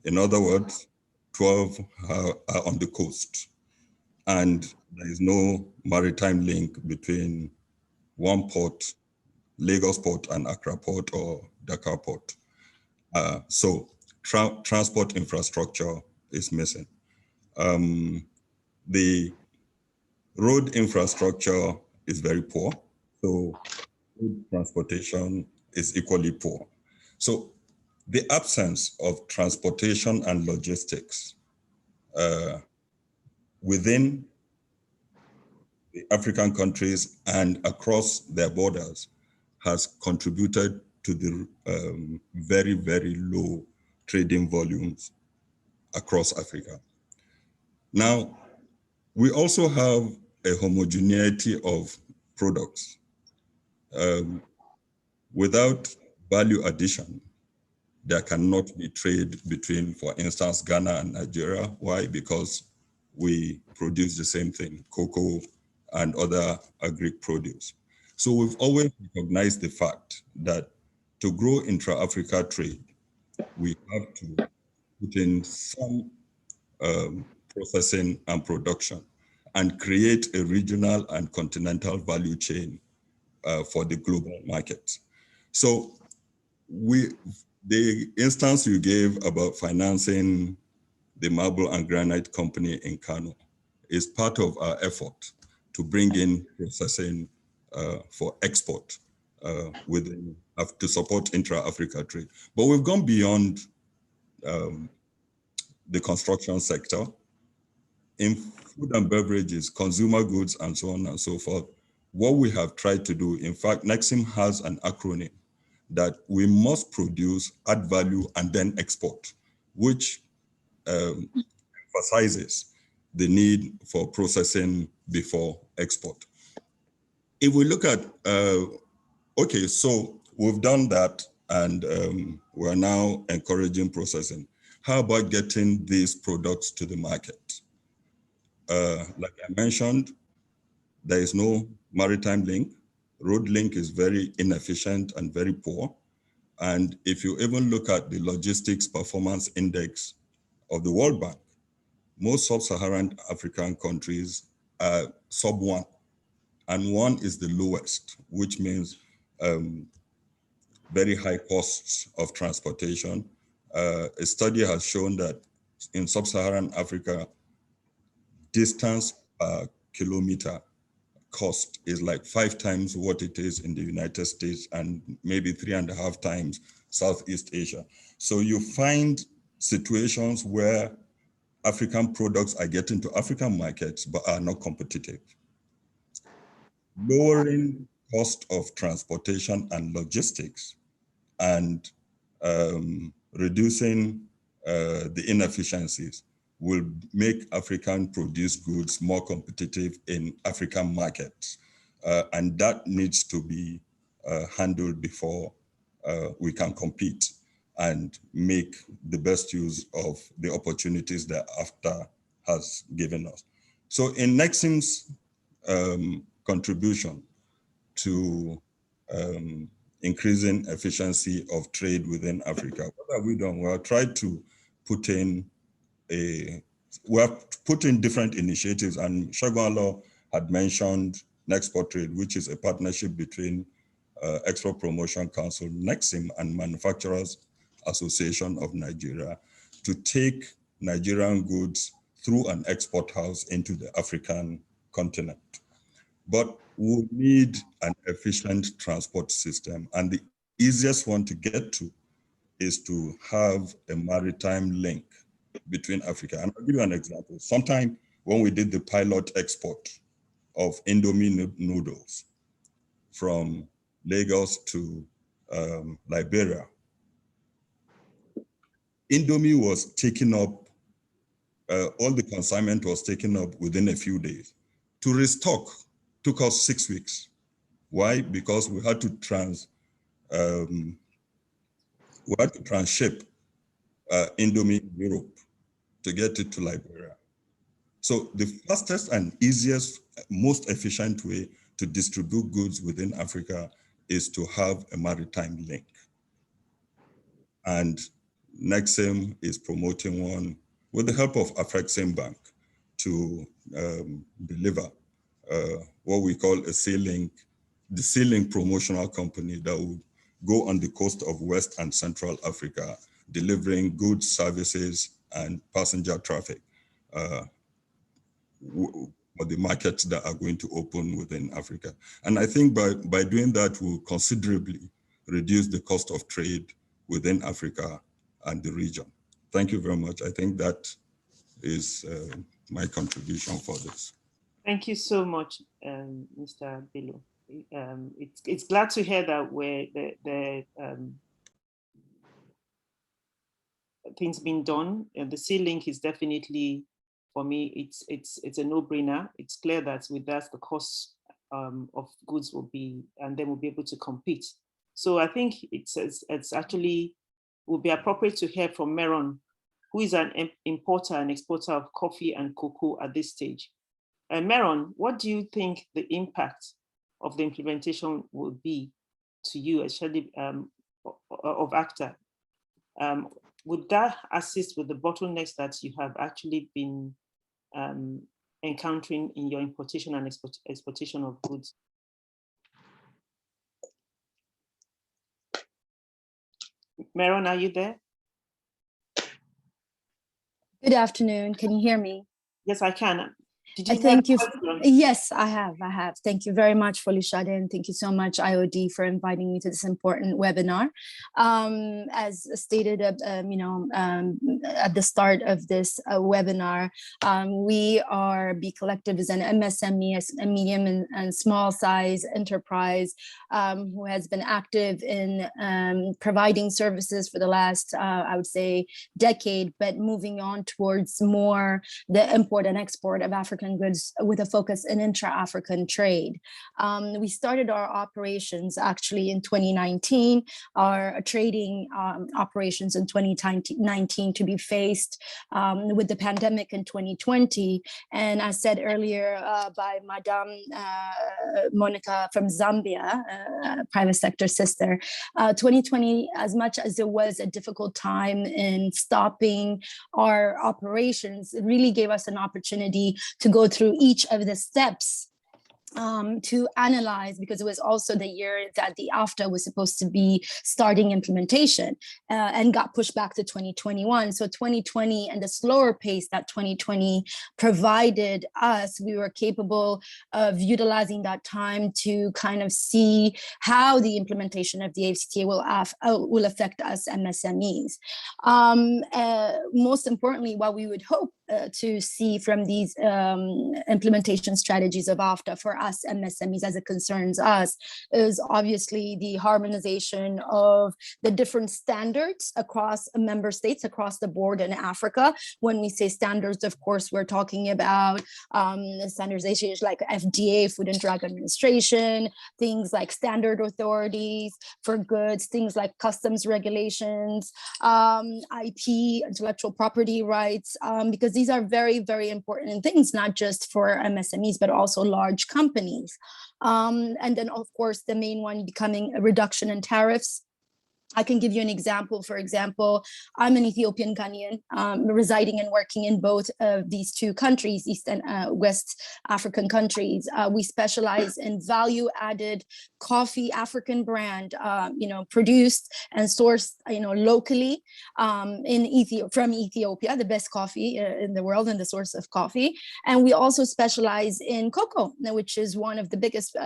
In other words, 12 are on the coast, and there is no maritime link between one port, Lagos Port, and Accra Port or Dakar Port. So transport infrastructure is missing. The road infrastructure is very poor, so road transportation is equally poor. So the absence of transportation and logistics within the African countries and across their borders has contributed to the very, very low trading volumes across Africa. Now, we also have a homogeneity of products. Without value addition, there cannot be trade between, for instance, Ghana and Nigeria. Why? Because we produce the same thing, cocoa and other agri-produce. So we've always recognized the fact that to grow intra-Africa trade, we have to put in some processing and production and create a regional and continental value chain for the global market. So the instance you gave about financing the marble and granite company in Kano is part of our effort to bring in processing for export to support intra-Africa trade. But we've gone beyond the construction sector. In food and beverages, consumer goods, and so on and so forth, what we have tried to do, in fact, Nexim has an acronym that we must produce, add value, and then export, which emphasizes the need for processing before export. If we look at, okay, so we've done that, and we're now encouraging processing. How about getting these products to the market? Like I mentioned, there is no maritime link. Road link is very inefficient and very poor. And if you even look at the logistics performance index of the World Bank, most sub-Saharan African countries are sub 1, and 1 is the lowest, which means very high costs of transportation. A study has shown that in sub-Saharan Africa, distance per kilometer cost is like 5 times what it is in the United States and maybe 3.5 times Southeast Asia. So you find situations where African products are getting to African markets but are not competitive. Lowering cost of transportation and logistics and reducing the inefficiencies will make African produced goods more competitive in African markets. And that needs to be handled before we can compete and make the best use of the opportunities that AfCFTA has given us. So in Nexim's contribution to increasing efficiency of trade within Africa, what have we done? We have tried to put in different initiatives, and Shagwalo had mentioned Nexport Trade, which is a partnership between Export Promotion Council, Nexim, and Manufacturers Association of Nigeria to take Nigerian goods through an export house into the African continent. But we need an efficient transport system, and the easiest one to get to is to have a maritime link between Africa. And I'll give you an example. Sometime when we did the pilot export of Indomie noodles from Lagos to Liberia, Indomie was taken up, all the consignment was taken up within a few days. To restock took us 6 weeks. Why? Because we had to transship Indomie in Europe to get it to Liberia. So the fastest and easiest, most efficient way to distribute goods within Africa is to have a maritime link. And Nexim is promoting one with the help of AfCFTA to deliver what we call a sea-link, the sea-link promotional company that would go on the coast of West and Central Africa, delivering goods, services, and passenger traffic for the markets that are going to open within Africa. And I think by doing that, we'll considerably reduce the cost of trade within Africa and the region. Thank you very much. I think that is my contribution for this. Thank you so much, Mr. Bello. it's glad to hear that where things being done. And the sea link is definitely, for me, it's a no-brainer. It's clear that with that, the cost of goods will be, and then we'll be able to compete. So I think it's actually will be appropriate to hear from Meron, who is an importer and exporter of coffee and cocoa at this stage. Meron, what do you think the impact of the implementation will be to you, especially of ACTA? Would that assist with the bottlenecks that you have actually been encountering in your importation and exportation of goods? Meron, are you there? Good afternoon. Can you hear me? Yes, I can. Did you Thank you. Yes, I have. Thank you very much, Folishade, and thank you so much, IOD, for inviting me to this important webinar. As stated, at the start of this webinar, we are B Collective is an MSME, a medium and small size enterprise who has been active in providing services for the last, I would say, decade, but moving on towards more the import and export of African goods with a focus in intra-African trade. We started our operations actually in 2019, our trading operations in 2019 to be faced with the pandemic in 2020. And as said earlier by Madame Monica from Zambia, private sector sister, 2020, as much as it was a difficult time in stopping our operations, it really gave us an opportunity to go through each of the steps to analyze, because it was also the year that the AfTA was supposed to be starting implementation and got pushed back to 2021. So 2020 and the slower pace that 2020 provided us, we were capable of utilizing that time to kind of see how the implementation of the AfCFTA will affect us MSMEs. Most importantly, what we would hope to see from these implementation strategies of AfTA for us MSMEs as it concerns us is obviously the harmonization of the different standards across member states across the board in Africa. When we say standards, of course, we're talking about standardizations like FDA, Food and Drug Administration, things like standard authorities for goods, things like customs regulations, IP, intellectual property rights, because these are very, very important things, not just for MSMEs, but also large companies. And then, of course, the main one becoming a reduction in tariffs. I can give you an example. For example, I'm an Ethiopian Ghanaian residing and working in both of these two countries, East and West African countries. We specialize in value-added coffee, African brand, produced and sourced, locally from Ethiopia, the best coffee in the world and the source of coffee. And we also specialize in cocoa, which is one of the biggest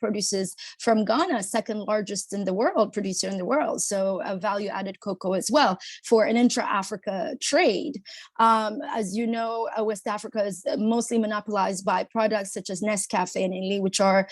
producers from Ghana, second largest in the world, producer in the world. So a value-added cocoa as well for an intra-Africa trade. As you know, West Africa is mostly monopolized by products such as Nescafe and Inli, which are,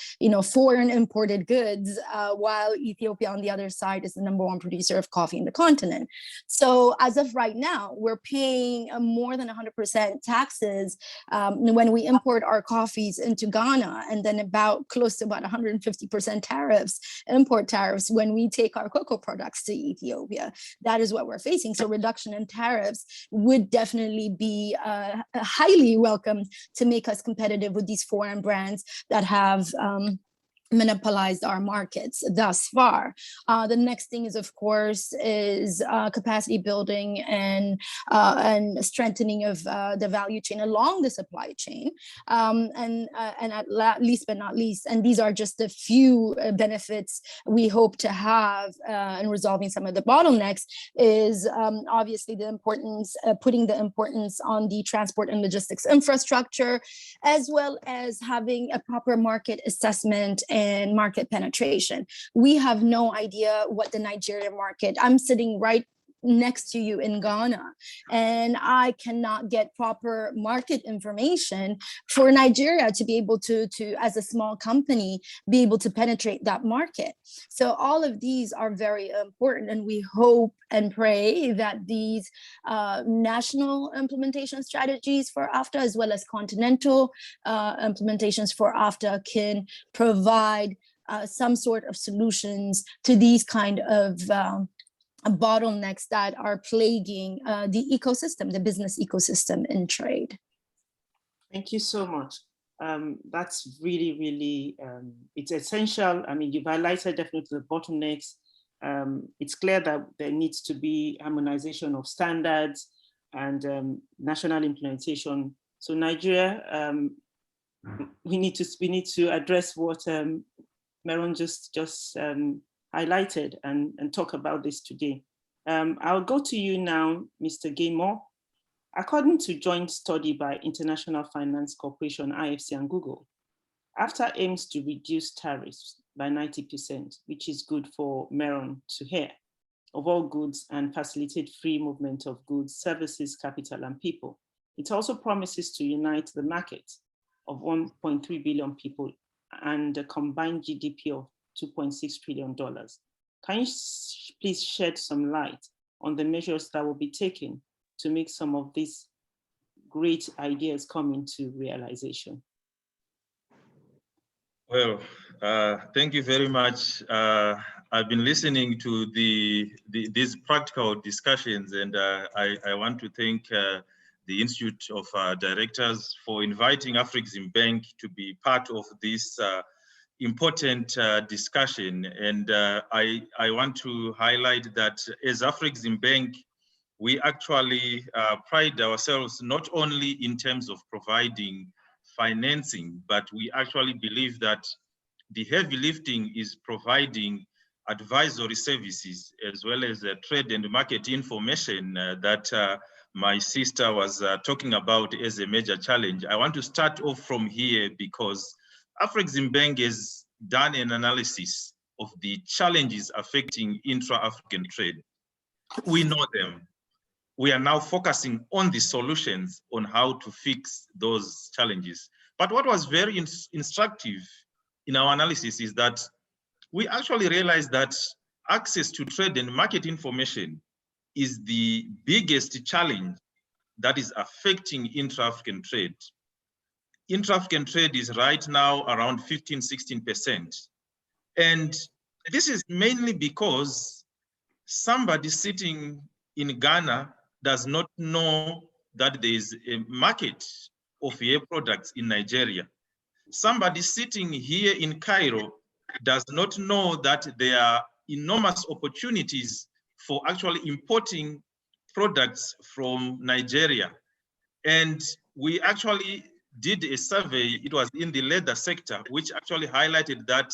foreign imported goods, while Ethiopia on the other side is the #1 producer of coffee in the continent. So as of right now, we're paying more than 100% taxes when we import our coffees into Ghana, and then close to about 150% tariffs, import tariffs, when we take our cocoa products to Ethiopia. That is what we're facing. So reduction in tariffs would definitely be highly welcome to make us competitive with these foreign brands that have monopolized our markets thus far. The next thing is, of course, capacity building and strengthening of the value chain along the supply chain. And at least but not least, and these are just a few benefits we hope to have in resolving some of the bottlenecks, is obviously the importance, putting the importance on the transport and logistics infrastructure, as well as having a proper market assessment and market penetration. We have no idea what the Nigerian market, I'm sitting right next to you in Ghana, and I cannot get proper market information for Nigeria to be able to as a small company, be able to penetrate that market. So all of these are very important, and we hope and pray that these national implementation strategies for AfCFTA, as well as continental implementations for AfCFTA, can provide some sort of solutions to these kind of bottlenecks that are plaguing the ecosystem, the business ecosystem in trade. Thank you so much. That's really, really, it's essential. I mean, you've highlighted definitely the bottlenecks. It's clear that there needs to be harmonization of standards and national implementation. So Nigeria, we need to address what Meron just highlighted and talk about this today. I'll go to you now, Mr. Gaymore. According to joint study by International Finance Corporation, IFC, and Google, AfCFTA aims to reduce tariffs by 90%, which is good for Meron to hear, of all goods and facilitate free movement of goods, services, capital, and people. It also promises to unite the market of 1.3 billion people and a combined GDP of $2.6 trillion. Can you please shed some light on the measures that will be taken to make some of these great ideas come into realization? Well, thank you very much. I've been listening to these practical discussions, and I want to thank the Institute of Directors for inviting AfCFTA to be part of this important discussion. And I want to highlight that as AfCFTA, we actually pride ourselves not only in terms of providing financing, but we actually believe that the heavy lifting is providing advisory services as well as trade and market information that my sister was talking about as a major challenge. I want to start off from here because AfCFTA has done an analysis of the challenges affecting intra-African trade. We know them. We are now focusing on the solutions on how to fix those challenges. But what was very instructive in our analysis is that we actually realized that access to trade and market information is the biggest challenge that is affecting intra-African trade. Intra-African trade is right now around 15–16%. And this is mainly because somebody sitting in Ghana does not know that there is a market of hair products in Nigeria. Somebody sitting here in Cairo does not know that there are enormous opportunities for actually importing products from Nigeria. And we actually did a survey, it was in the leather sector, which actually highlighted that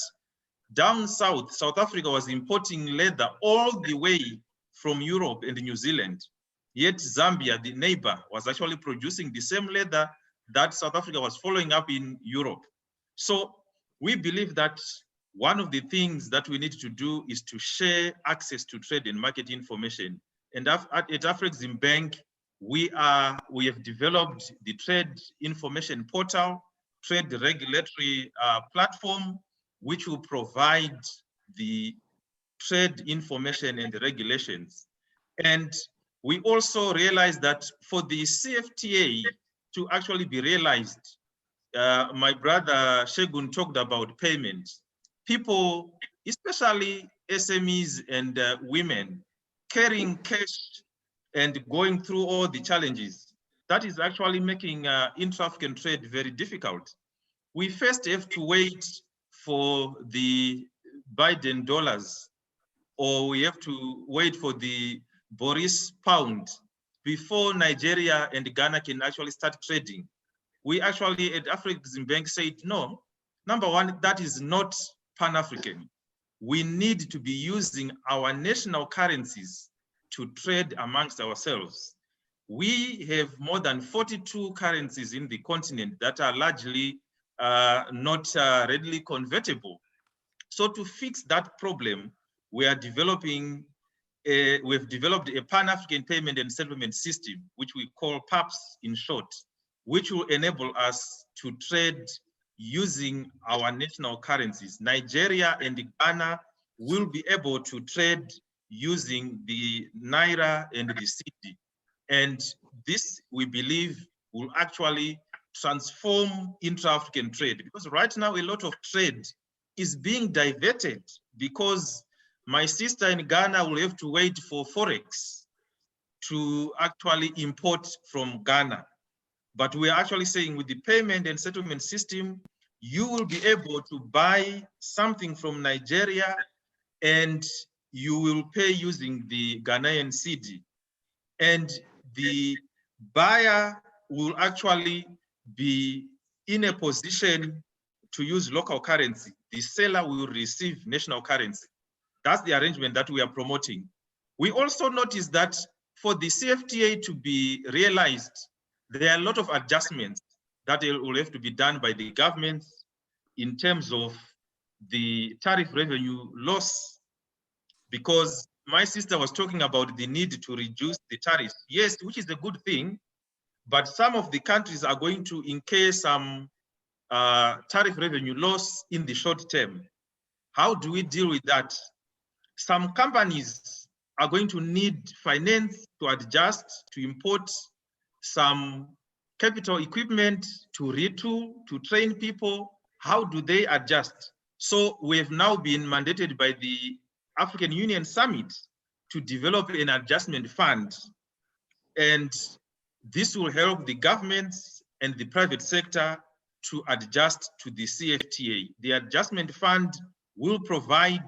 down south, South Africa was importing leather all the way from Europe and New Zealand. Yet Zambia, the neighbor, was actually producing the same leather that South Africa was following up in Europe. So we believe that one of the things that we need to do is to share access to trade and market information. And at AfCFTA, we have developed the trade information portal, trade regulatory platform, which will provide the trade information and the regulations. And we also realized that for the CFTA to actually be realized, my brother Shegun talked about payment. People, especially SMEs and women, carrying cash and going through all the challenges, that is actually making intra-African trade very difficult. We first have to wait for the Biden dollars, or we have to wait for the Boris pound before Nigeria and Ghana can actually start trading. We actually at AfCFTA said, no, number one, that is not Pan-African. We need to be using our national currencies to trade amongst ourselves. We have more than 42 currencies in the continent that are largely not readily convertible. So to fix that problem, we are developing we've developed a Pan-African payment and settlement system, which we call PAPS in short, which will enable us to trade using our national currencies. Nigeria and Ghana will be able to trade using the Naira and the Cedi. And this, we believe, will actually transform intra-African trade, because right now a lot of trade is being diverted because my sister in Ghana will have to wait for Forex to actually import from Ghana. But we are actually saying with the payment and settlement system, you will be able to buy something from Nigeria and you will pay using the Ghanaian cedi. And the buyer will actually be in a position to use local currency. The seller will receive national currency. That's the arrangement that we are promoting. We also noticed that for the CFTA to be realized, there are a lot of adjustments that will have to be done by the government in terms of the tariff revenue loss, because my sister was talking about the need to reduce the tariffs. Yes, which is a good thing, but some of the countries are going to incur some tariff revenue loss in the short term. How do we deal with that? Some companies are going to need finance to adjust, to import some capital equipment, to retool, to train people. How do they adjust? So we have now been mandated by the African Union Summit to develop an adjustment fund. And this will help the governments and the private sector to adjust to the CFTA. The adjustment fund will provide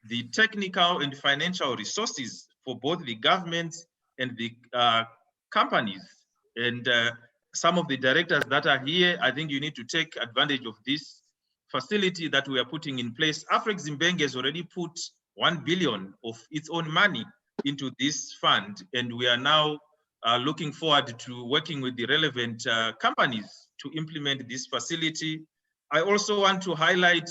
the technical and financial resources for both the governments and the companies. And some of the directors that are here, I think you need to take advantage of this facility that we are putting in place. AfCFTA has already put 1 billion of its own money into this fund, and we are now looking forward to working with the relevant companies to implement this facility. I also want to highlight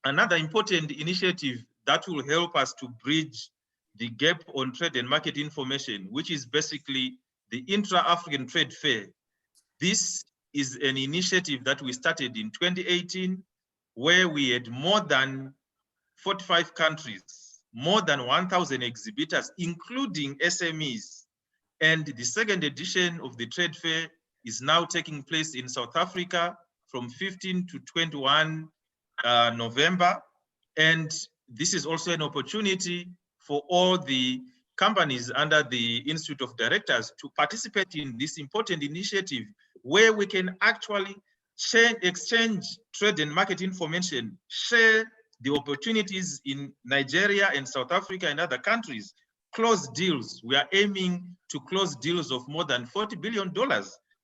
another important initiative that will help us to bridge the gap on trade and market information, which is basically the Intra-African Trade Fair. This is an initiative that we started in 2018, where we had more than 45 countries, more than 1,000 exhibitors, including SMEs. And the second edition of the trade fair is now taking place in South Africa from 15 to 21 November. And this is also an opportunity for all the companies under the Institute of Directors to participate in this important initiative, where we can actually exchange trade and market information, share the opportunities in Nigeria and South Africa and other countries, close deals. We are aiming to close deals of more than $40 billion.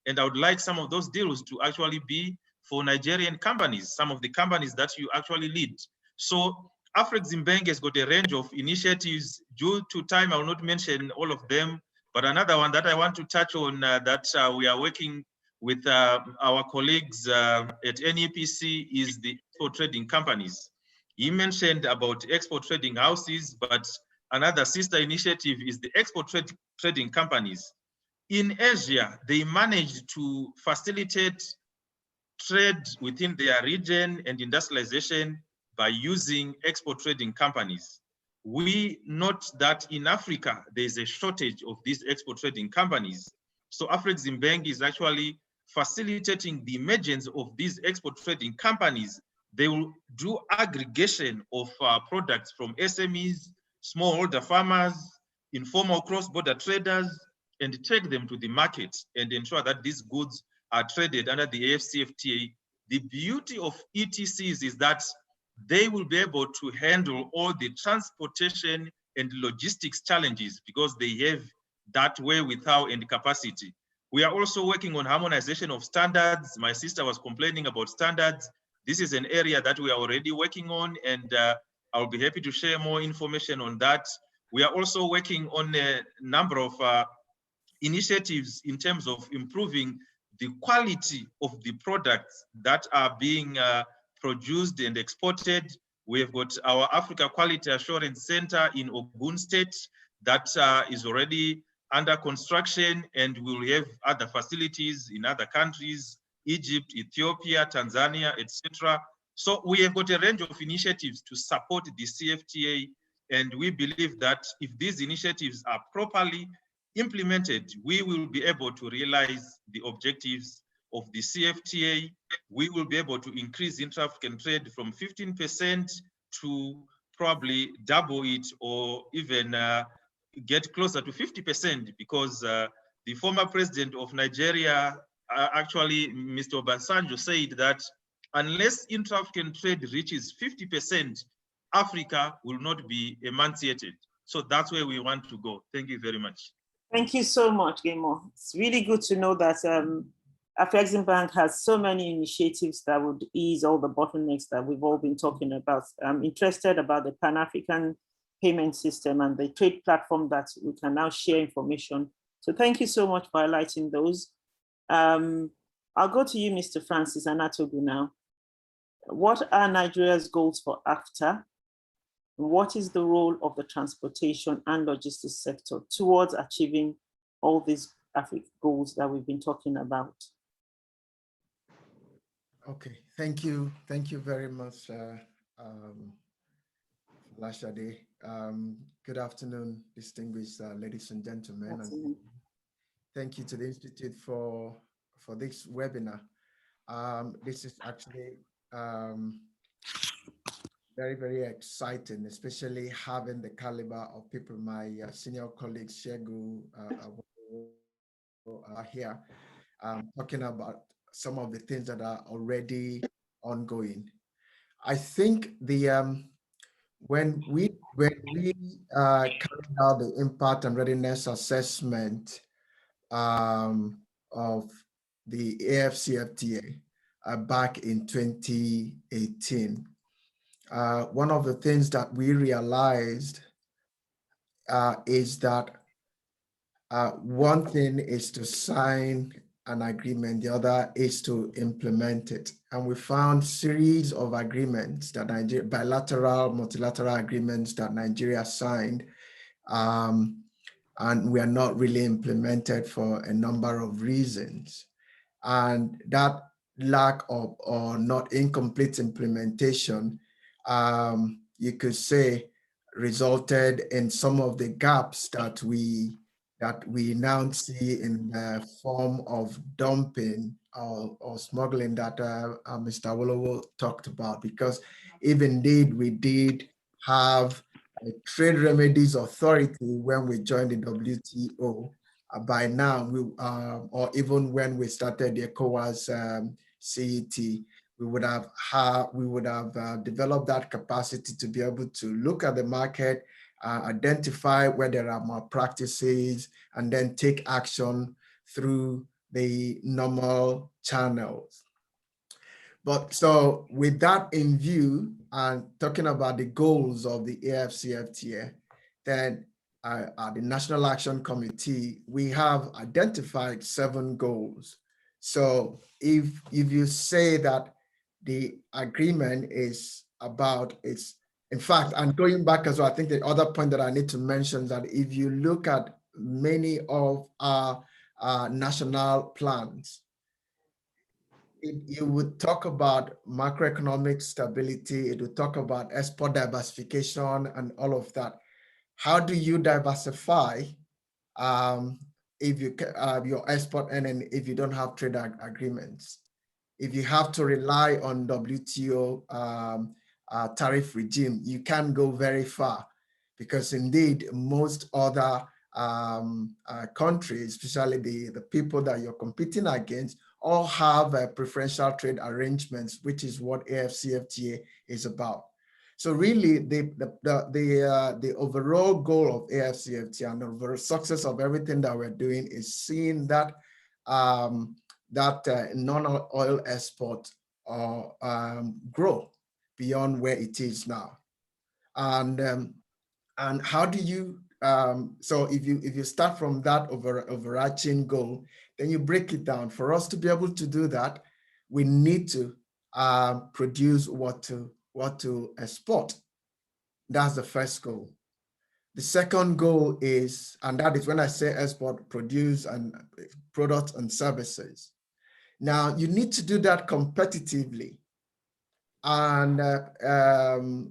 And I would like some of those deals to actually be for Nigerian companies, some of the companies that you actually lead. So AfCFTA has got a range of initiatives. Due to time, I will not mention all of them, but another one that I want to touch on that we are working with our colleagues at NEPC is the export trading companies. He mentioned about export trading houses, but another sister initiative is the export trading companies. In Asia, they managed to facilitate trade within their region and industrialization by using export trading companies. We note that in Africa, there's a shortage of these export trading companies. So AfCFTA is actually facilitating the emergence of these export trading companies. They will do aggregation of products from SMEs, smallholder farmers, informal cross-border traders, and take them to the market and ensure that these goods are traded under the AfCFTA. The beauty of ETCs is that they will be able to handle all the transportation and logistics challenges because they have that wherewithal and capacity. We are also working on harmonization of standards. My sister was complaining about standards. This is an area that we are already working on, and I'll be happy to share more information on that. We are also working on a number of initiatives in terms of improving the quality of the products that are being produced and exported. We have got our Africa Quality Assurance Center in Ogun State that is already under construction, and we'll have other facilities in other countries, Egypt, Ethiopia, Tanzania, etc. So we have got a range of initiatives to support the CFTA, and we believe that if these initiatives are properly implemented, we will be able to realize the objectives of the CFTA. We will be able to increase intra-African trade from 15% to probably double it, or even get closer to 50%, because the former president of Nigeria, actually, Mr. Obasanjo, said that unless intra-African trade reaches 50%, Africa will not be emancipated. So that's where we want to go. Thank you very much. Thank you so much, Gemo. It's really good to know that Afreximbank has so many initiatives that would ease all the bottlenecks that we've all been talking about. I'm interested about the Pan-African payment system and the trade platform that we can now share information. So thank you so much for highlighting those. I'll go to you, Mr. Francis Anatogu now. What are Nigeria's goals for AfTA? What is the role of the transportation and logistics sector towards achieving all these African goals that we've been talking about? Okay, thank you. Thank you very much, Lashade. Good afternoon, distinguished ladies and gentlemen. And thank you to the Institute for this webinar. This is actually very, very exciting, especially having the caliber of people, my senior colleagues, Shegu, are here, talking about some of the things that are already ongoing. I think the when we carried out the impact and readiness assessment of the AfCFTA back in 2018, one of the things that we realized is that one thing is to sign an agreement, the other is to implement it. And we found series of agreements that bilateral, multilateral agreements that Nigeria signed, and we are not really implemented for a number of reasons. And that lack of or not incomplete implementation, you could say, resulted in some of the gaps that we now see in the form of dumping or smuggling that Mr. Awolowo talked about. Because if indeed we did have a trade remedies authority when we joined the WTO, by now, or even when we started the ECOWAS CET, we would have developed that capacity to be able to look at the market, identify where there are malpractices, and then take action through the normal channels. But so with that in view, and talking about the goals of the AfCFTA, then at the National Action Committee, we have identified 7 goals. So if you say that the agreement is about in fact, and going back as well, I think the other point that I need to mention that if you look at many of our national plans, it would talk about macroeconomic stability, it would talk about export diversification and all of that. How do you diversify if you your export earning if you don't have trade agreements? If you have to rely on WTO tariff regime, you can't go very far, because indeed most other countries, especially the people that you're competing against, all have preferential trade arrangements, which is what AfCFTA is about. So really, the overall goal of AfCFTA and the overall success of everything that we're doing is seeing that non-oil export grow beyond where it is now. And how do you so if you start from that overarching goal, then you break it down. For us to be able to do that, we need to produce what to export. That's the first goal. The second goal is, and that is when I say export, produce and products and services. Now you need to do that competitively. And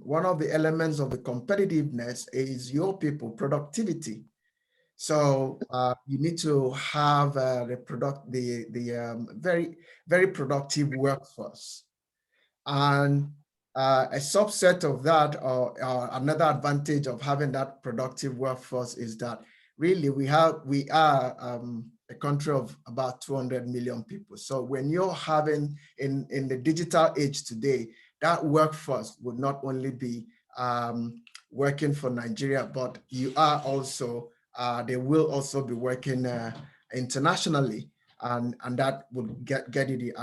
one of the elements of the competitiveness is your people, productivity. So you need to have very productive workforce. And a subset of that, or another advantage of having that productive workforce, is that really we are a country of about 200 million people. So when you're having in the digital age today, that workforce would not only be working for Nigeria, but you are also they will also be working internationally. And that would get you the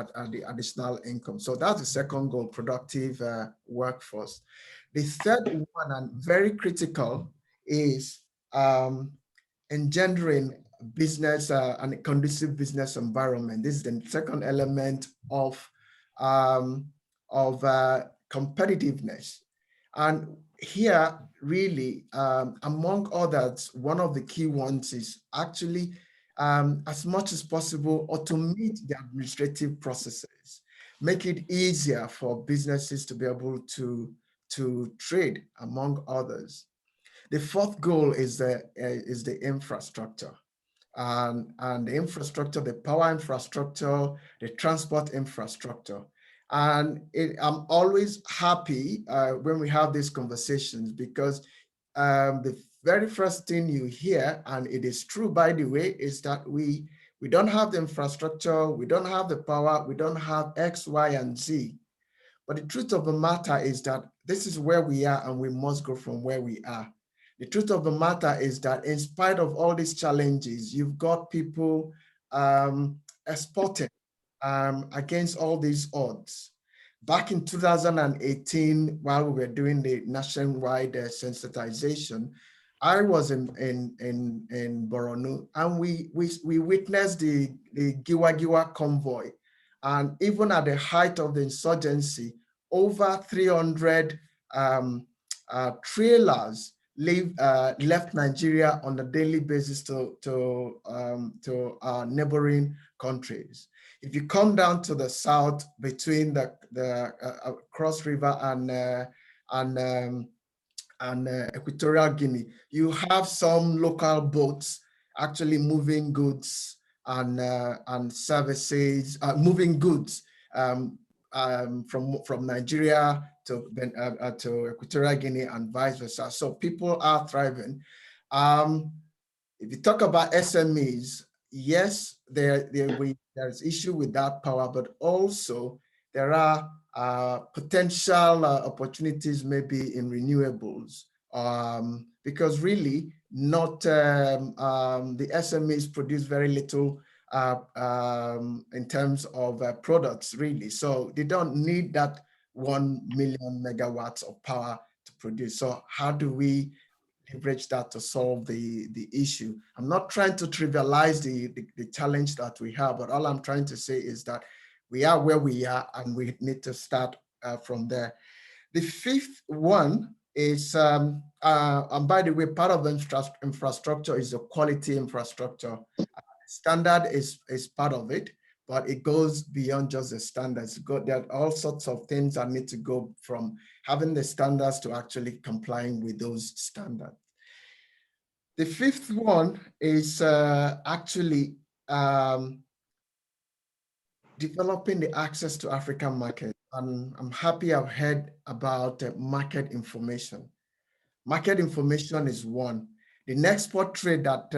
additional income. So that's the second goal, productive workforce. The third one, and very critical, is engendering business and a conducive business environment. This is the second element of competitiveness. And here, really, among others, one of the key ones is actually as much as possible automate the administrative processes, make it easier for businesses to be able to trade, among others. The fourth goal is the infrastructure. And the infrastructure, the power infrastructure, the transport infrastructure. And I'm always happy when we have these conversations, because the very first thing you hear, and it is true, by the way, is that we don't have the infrastructure, we don't have the power, we don't have X, Y, and Z. But the truth of the matter is that this is where we are, and we must go from where we are. The truth of the matter is that in spite of all these challenges, you've got people exporting against all these odds. Back in 2018, while we were doing the nationwide sensitization, I was in Borno, and we witnessed the Giwa Giwa convoy. And even at the height of the insurgency, over 300 trailers left Nigeria on a daily basis to our neighboring countries. If you come down to the south, between the Cross River and Equatorial Guinea, you have some local boats actually moving goods and services, moving goods from Nigeria to Equatorial Guinea and vice versa. So people are thriving. If you talk about SMEs, yes, there's issue with that power, but also there are potential opportunities maybe in renewables, because really not the SMEs produce very little in terms of products, really. So they don't need that 1 million megawatts of power to produce. So how do we leverage that to solve the issue? I'm not trying to trivialize the challenge that we have, but all I'm trying to say is that we are where we are, and we need to start from there. The fifth one is, and by the way, part of the infrastructure is the quality infrastructure. Standard is part of it, but it goes beyond just the standards. There are all sorts of things that need to go from having the standards to actually complying with those standards. The fifth one is actually developing the access to African market. And I'm happy I've heard about market information. Market information is one. The export trade that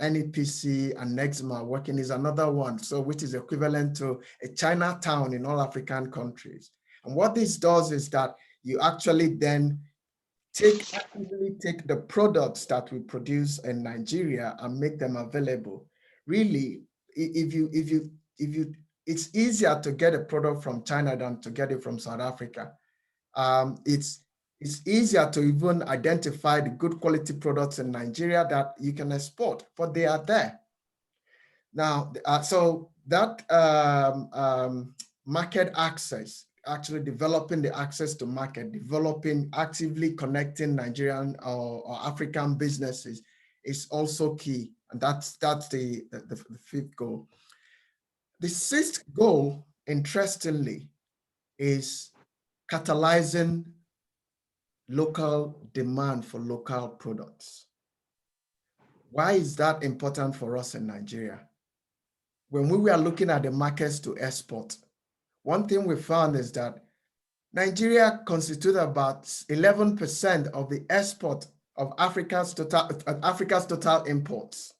NEPC and NEXMA are working is another one, so which is equivalent to a Chinatown in all African countries. And what this does is that you actually then actively take the products that we produce in Nigeria and make them available. Really, it's easier to get a product from China than to get it from South Africa. It's easier to even identify the good quality products in Nigeria that you can export, but they are there. Now, so that market access actually developing the access to market, developing, actively connecting Nigerian or African businesses is also key. And that's the fifth goal. The sixth goal, interestingly, is catalyzing local demand for local products. Why is that important for us in Nigeria? When we were looking at the markets to export, one thing we found is that Nigeria constitutes about 11% of the export of Africa's total imports.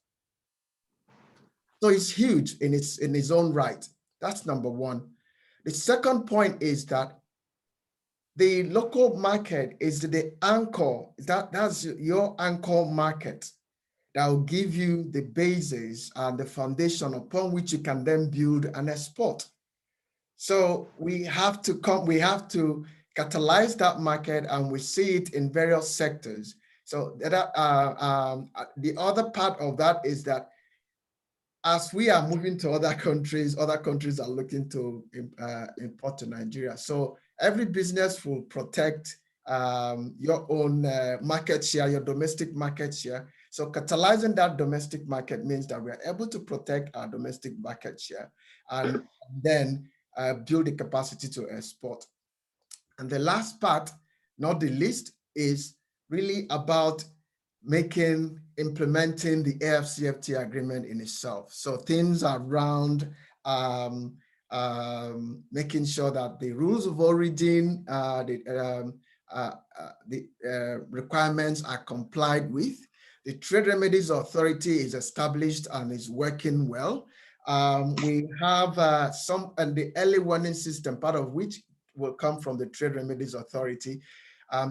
So it's huge in its own right. That's number one. The second point is that the local market is the anchor. That's your anchor market that will give you the basis and the foundation upon which you can then build and export. So we have to catalyze that market, and we see it in various sectors. So the other part of that is that as we are moving to other countries are looking to import to Nigeria. So every business will protect your own market share, your domestic market share. So catalyzing that domestic market means that we are able to protect our domestic market share and then build the capacity to export. And the last part, not the least, is really about implementing the AfCFTA agreement in itself. So things around making sure that the rules of origin, the requirements are complied with. The Trade Remedies Authority is established and is working well. We have and the early warning system, part of which will come from the Trade Remedies Authority,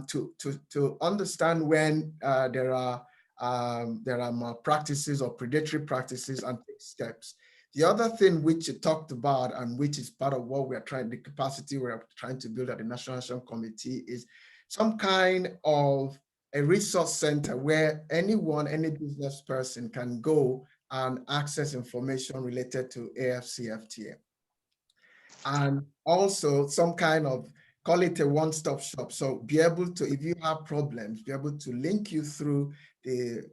to understand when there are malpractices or predatory practices and take steps. The other thing which you talked about and which is part of what the capacity we're trying to build at the National Action Committee is some kind of a resource center where any business person can go and access information related to AfCFTA. And also some kind of, call it a one-stop shop. So be able to, if you have problems, be able to link you through the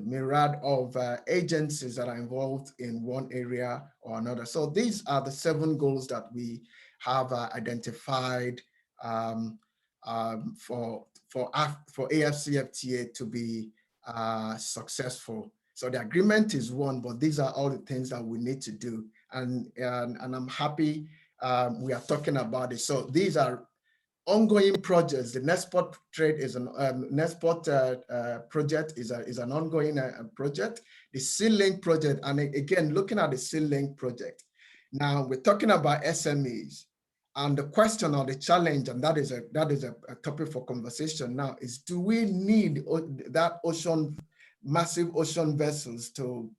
myriad of agencies that are involved in one area or another. So these are the 7 goals that we have identified for AfCFTA to be successful. So the agreement is one, but these are all the things that we need to do. And I'm happy we are talking about it. So these are ongoing projects. The Netsport trade is an Netsport project is an ongoing project. The Sea-Link project, and again, looking at the Sea-Link project. Now we're talking about SMEs, and the question or the challenge, and that is a topic for conversation now, is do we need that massive ocean vessels to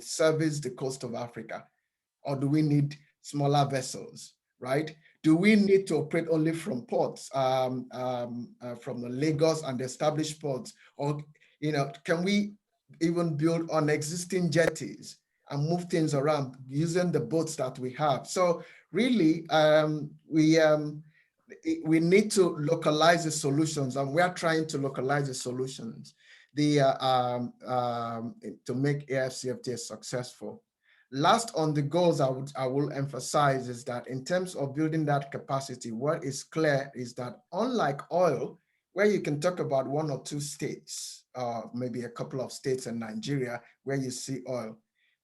service the coast of Africa? Or do we need smaller vessels, right? Do we need to operate only from ports, from the Lagos and the established ports? Or, can we even build on existing jetties and move things around using the boats that we have? So really, we need to localize the solutions, and we are trying to localize the solutions to make AfCFTA successful. Last on the goals I will emphasize is that in terms of building that capacity, what is clear is that unlike oil, where you can talk about 1 or 2 states, maybe a couple of states in Nigeria where you see oil,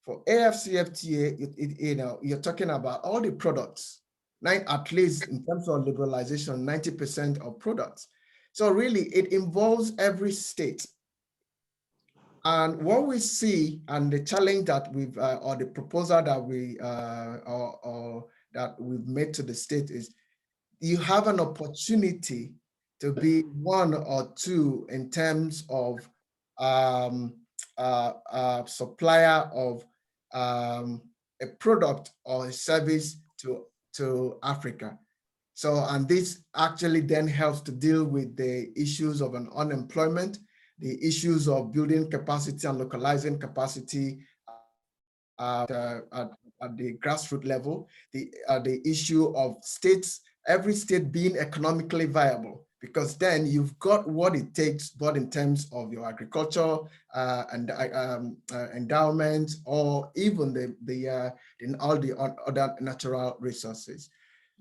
for AfCFTA, you're talking about all the products, at least in terms of liberalization, 90% of products. So really, it involves every state. And what we see, and the challenge that we've, or the proposal that we've made to the state is, you have an opportunity to be 1 or 2 in terms of supplier of a product or a service to Africa. So, and this actually then helps to deal with the issues of an unemployment, the issues of building capacity and localizing capacity at the grassroots level, the issue of states every state being economically viable, because then you've got what it takes, both in terms of your agriculture and endowment, or even in all the other natural resources.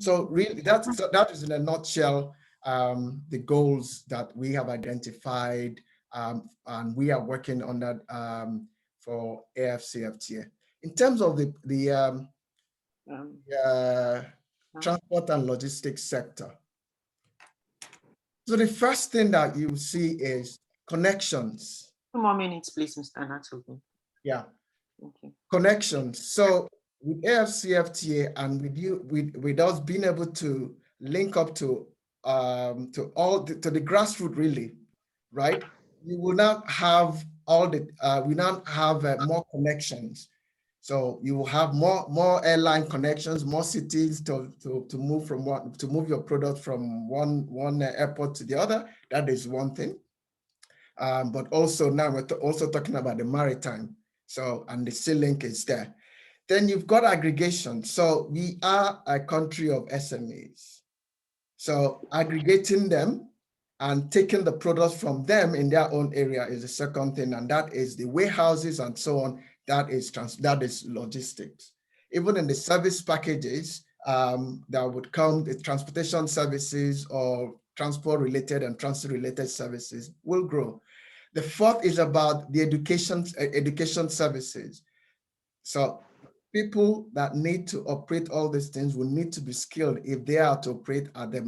So really, that is in a nutshell the goals that we have identified, and we are working on that for AfCFTA. In terms of the transport and logistics sector. So the first thing that you see is connections. 2 more minutes, please, Mr. Natogu. Yeah. Okay. Connections. So with AfCFTA and with us being able to link up to the grassroots, really, right? You will now have more connections. So you will have more airline connections, more cities to move your product from one airport to the other. That is one thing. But also now we're also talking about the maritime. So, and the sea link is there. Then you've got aggregation. So we are a country of SMEs. So aggregating them and taking the products from them in their own area is the second thing, and that is the warehouses and so on. That is logistics. Even in the service packages that would come, the transportation services or transport-related and transit-related services will grow. The fourth is about the education services. So people that need to operate all these things will need to be skilled if they are to operate at a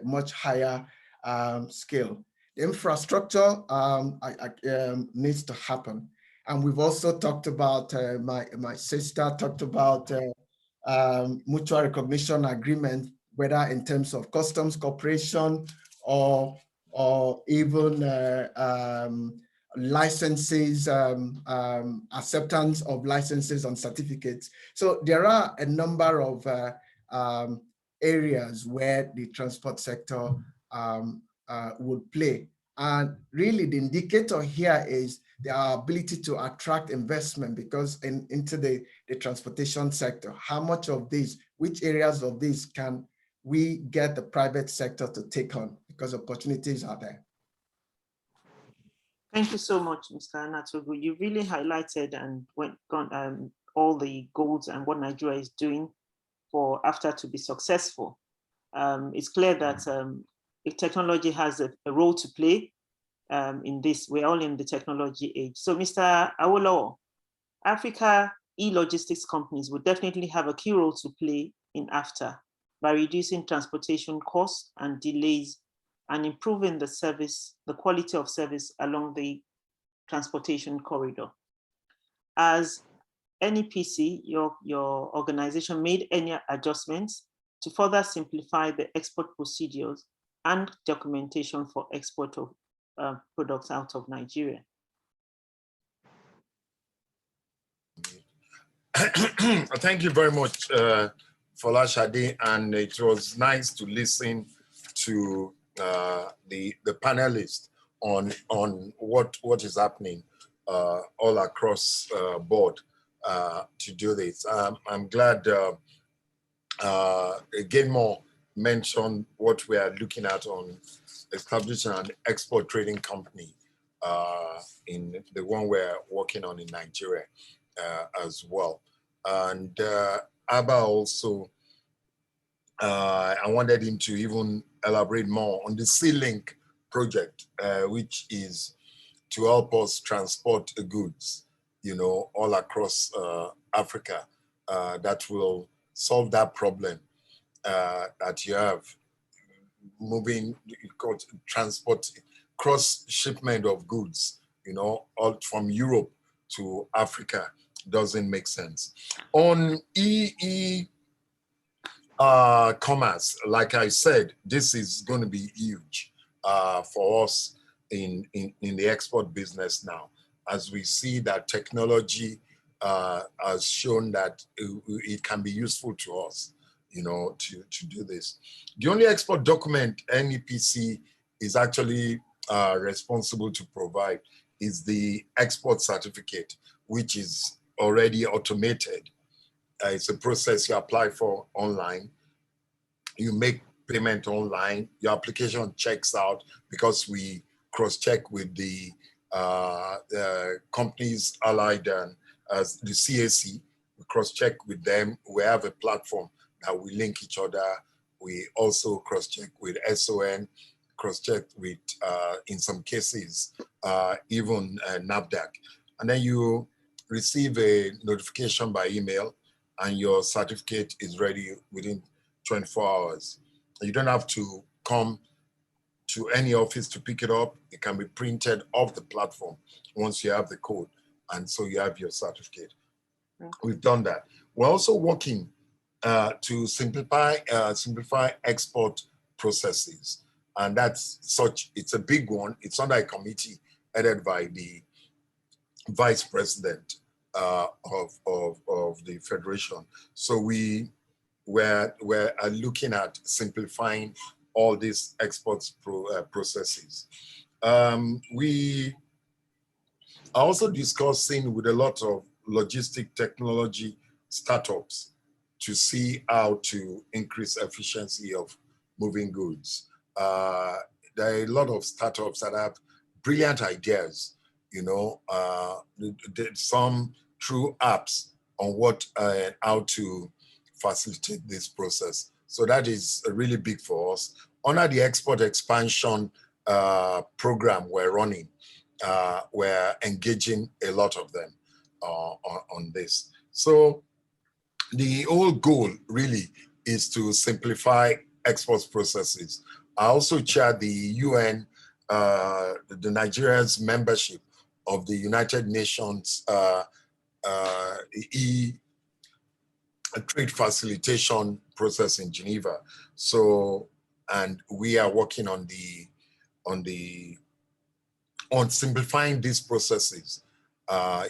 much higher scale. The infrastructure needs to happen. And we've also talked about, my sister talked about mutual recognition agreement, whether in terms of customs cooperation or even licenses, acceptance of licenses and certificates. So there are a number of areas where the transport sector would play. And really the indicator here is their ability to attract investment, because into the transportation sector, how much of these, which areas of these can we get the private sector to take on, because opportunities are there. Thank you so much, Mr. Natogu. You really highlighted and went on all the goals and what Nigeria is doing for AfCFTA to be successful. It's clear that if technology has a role to play in this. We're all in the technology age. So, Mr. Awolowo, Africa e-logistics companies will definitely have a key role to play in AfCFTA by reducing transportation costs and delays and improving the quality of service along the transportation corridor. As NEPC, your organization made any adjustments to further simplify the export procedures and documentation for export of products out of Nigeria? Thank you very much, Folashade, and it was nice to listen to the panelists on what is happening all across board to do this. I'm glad again more mentioned what we are looking at on establishing an export trading company in the one we're working on in Nigeria as well. And Abba also, I wanted him to even elaborate more on the Sea Link project, which is to help us transport goods, all across Africa, that will solve that problem that you have moving, transport, cross shipment of goods, all from Europe to Africa doesn't make sense. On commerce, like I said, this is going to be huge for us in the export business now, as we see that technology has shown that it can be useful to us, to do this. The only export document NEPC is actually responsible to provide is the export certificate, which is already automated. It's a process you apply for online, you make payment online, your application checks out because we cross-check with the companies allied as the CAC. We cross-check with them. We have a platform that we link each other. We also cross-check with SON, cross-check with, in some cases, even NAFDAC. And then you receive a notification by email and your certificate is ready within 24 hours. You don't have to come to any office to pick it up. It can be printed off the platform once you have the code. And so you have your certificate. We've done that. We're also working to simplify export processes. And it's a big one. It's under a committee headed by the Vice President of the Federation. So we're looking at simplifying all these exports processes. We are also discussing with a lot of logistic technology startups to see how to increase efficiency of moving goods. There are a lot of startups that have brilliant ideas, some through apps on how to facilitate this process. So that is really big for us. Under the export expansion program we're running, we're engaging a lot of them on this. So the whole goal really is to simplify export processes. I also chair the UN, the Nigeria's membership of the United Nations trade facilitation process in Geneva. So, and we are working on simplifying these processes.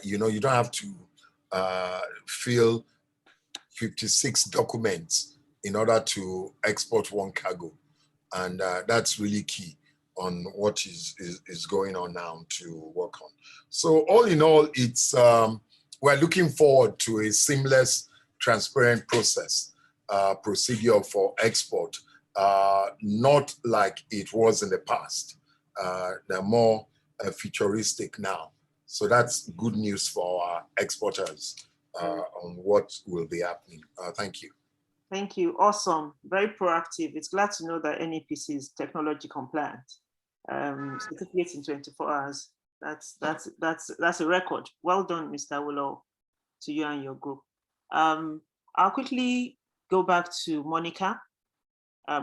You don't have to fill 56 documents in order to export one cargo. And that's really key on what is going on now to work on. So all in all, it's we're looking forward to a seamless, transparent procedure for export, not like it was in the past. They're more futuristic now. So that's good news for our exporters on what will be happening. Thank you. Thank you. Awesome. Very proactive. It's glad to know that NEPC is technology compliant. Certificates in 24 hours. That's a record. Well done, Mr. Willow, to you and your group. I'll quickly go back to Monica.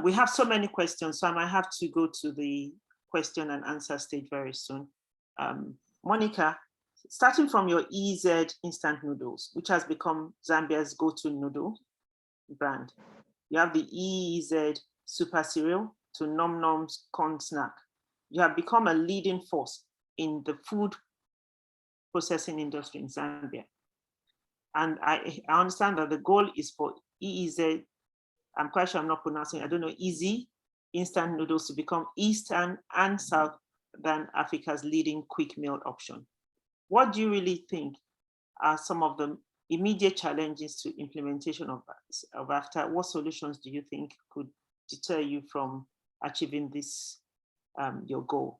We have so many questions, so I might have to go to the question and answer stage very soon. Monica, starting from your EZ instant noodles, which has become Zambia's go-to noodle brand. You have the EZ super cereal to Nom Nom's corn snack. You have become a leading force in the food processing industry in Zambia. And I understand that the goal is for EEZ, I'm quite sure I'm not pronouncing, I don't know, easy instant noodles to become Eastern and Southern Africa's leading quick meal option. What do you really think are some of the immediate challenges to implementation of AfCFTA? What solutions do you think could deter you from achieving this, your goal?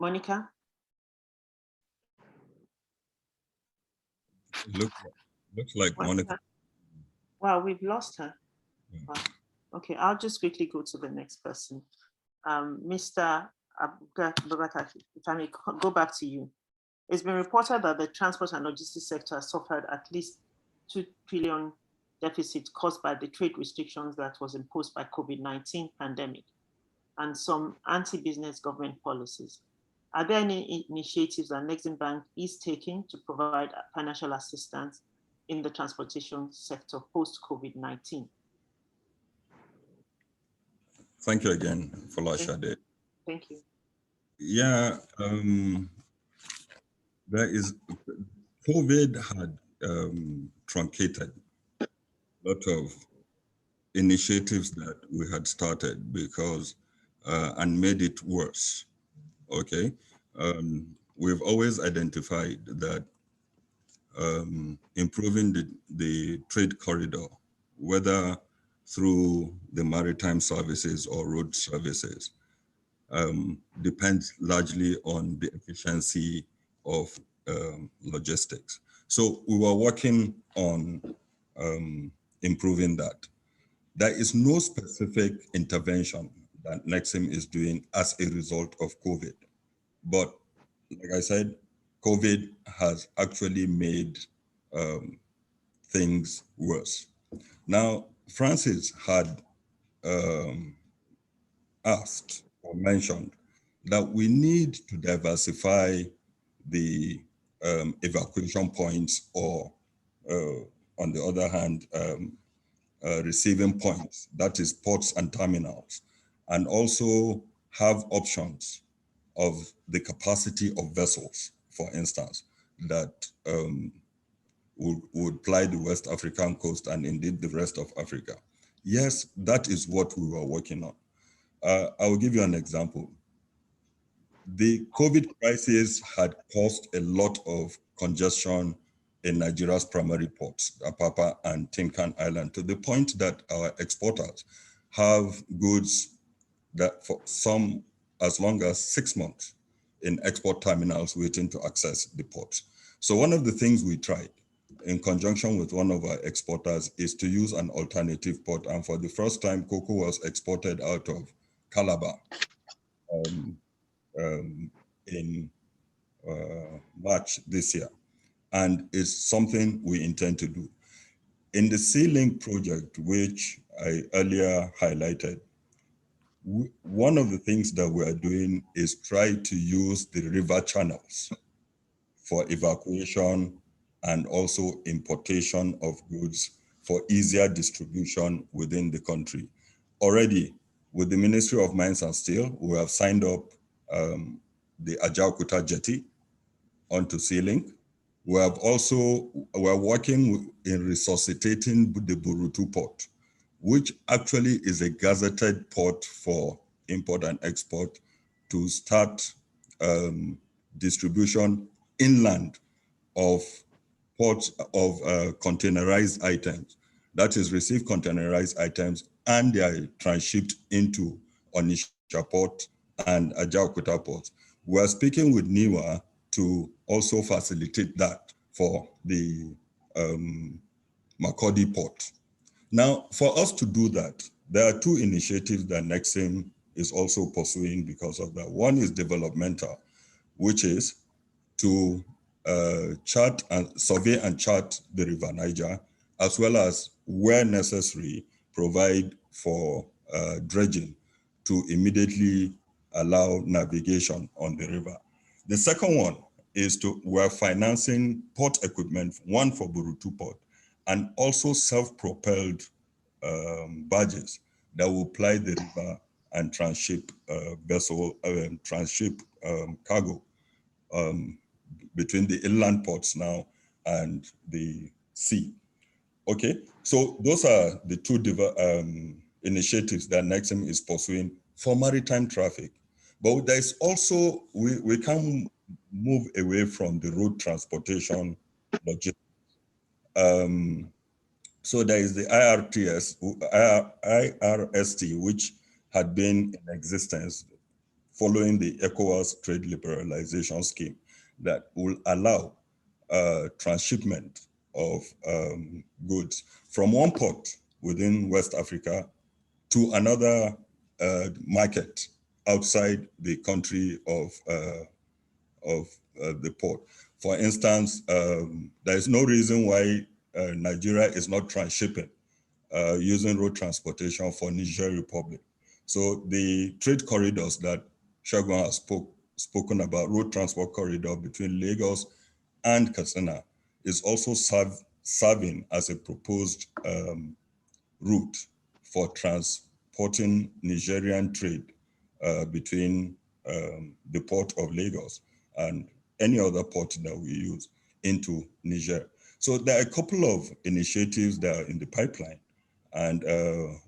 Monica? Looks like Monica. Wow, we've lost her. Wow. Okay, I'll just quickly go to the next person. Mr. Abubakar, if I may go back to you. It's been reported that the transport and logistics sector has suffered at least 2 trillion deficit caused by the trade restrictions that was imposed by COVID-19 pandemic and some anti-business government policies. Are there any initiatives that Exim Bank is taking to provide financial assistance in the transportation sector post-COVID-19? Thank you again, Folashade. Thank you. Yeah, COVID had truncated a lot of initiatives that we had started because, and made it worse, okay? We've always identified that improving the trade corridor, whether through the maritime services or road services depends largely on the efficiency of logistics. So we were working on improving that. There is no specific intervention that Nexim is doing as a result of COVID. But like I said, COVID has actually made things worse. Now, Francis had asked or mentioned that we need to diversify the evacuation points or, on the other hand, receiving points, that is ports and terminals, and also have options of the capacity of vessels, for instance, that would ply the West African coast and indeed the rest of Africa. Yes, that is what we were working on. I will give you an example. The COVID crisis had caused a lot of congestion in Nigeria's primary ports, Apapa and Tinkan Island, to the point that our exporters have goods that for some as long as 6 months in export terminals waiting to access the ports. So one of the things we tried in conjunction with one of our exporters is to use an alternative port. And for the first time, cocoa was exported out of Calabar in March this year. And it's something we intend to do. In the Sea-Link project, which I earlier highlighted, one of the things that we are doing is try to use the river channels for evacuation and also importation of goods for easier distribution within the country. Already, with the Ministry of Mines and Steel, we have signed up the Ajaokuta jetty onto Sea-Link. We're working in resuscitating the Burutu port, which actually is a gazetted port for import and export to start distribution inland of ports of containerized items. That is, receive containerized items and they are transshipped into Onitsha port and Ajaokuta port. We're speaking with NIWA to also facilitate that for the Makurdi port. Now, for us to do that, there are two initiatives that Nexim is also pursuing because of that. One is developmental, which is to chart and survey and chart the River Niger, as well as, where necessary, provide for dredging to immediately allow navigation on the river. The second one is we're financing port equipment, one for Burutu Port, and also self-propelled barges that will ply the river and transship cargo between the inland ports now and the sea. Okay, so those are the two initiatives that Nexim is pursuing for maritime traffic. But there's also, we can move away from the road transportation logistics. So there is the IRST, which had been in existence following the ECOWAS trade liberalization scheme that will allow transshipment of goods from one port within West Africa to another market outside the country of the port. For instance, there is no reason why Nigeria is not transshipping using road transportation for Niger Republic. So the trade corridors that Shagun has spoken about, road transport corridor between Lagos and Katsina, is also serving as a proposed route for transporting Nigerian trade between the port of Lagos and any other port that we use into Niger. So there are a couple of initiatives that are in the pipeline, and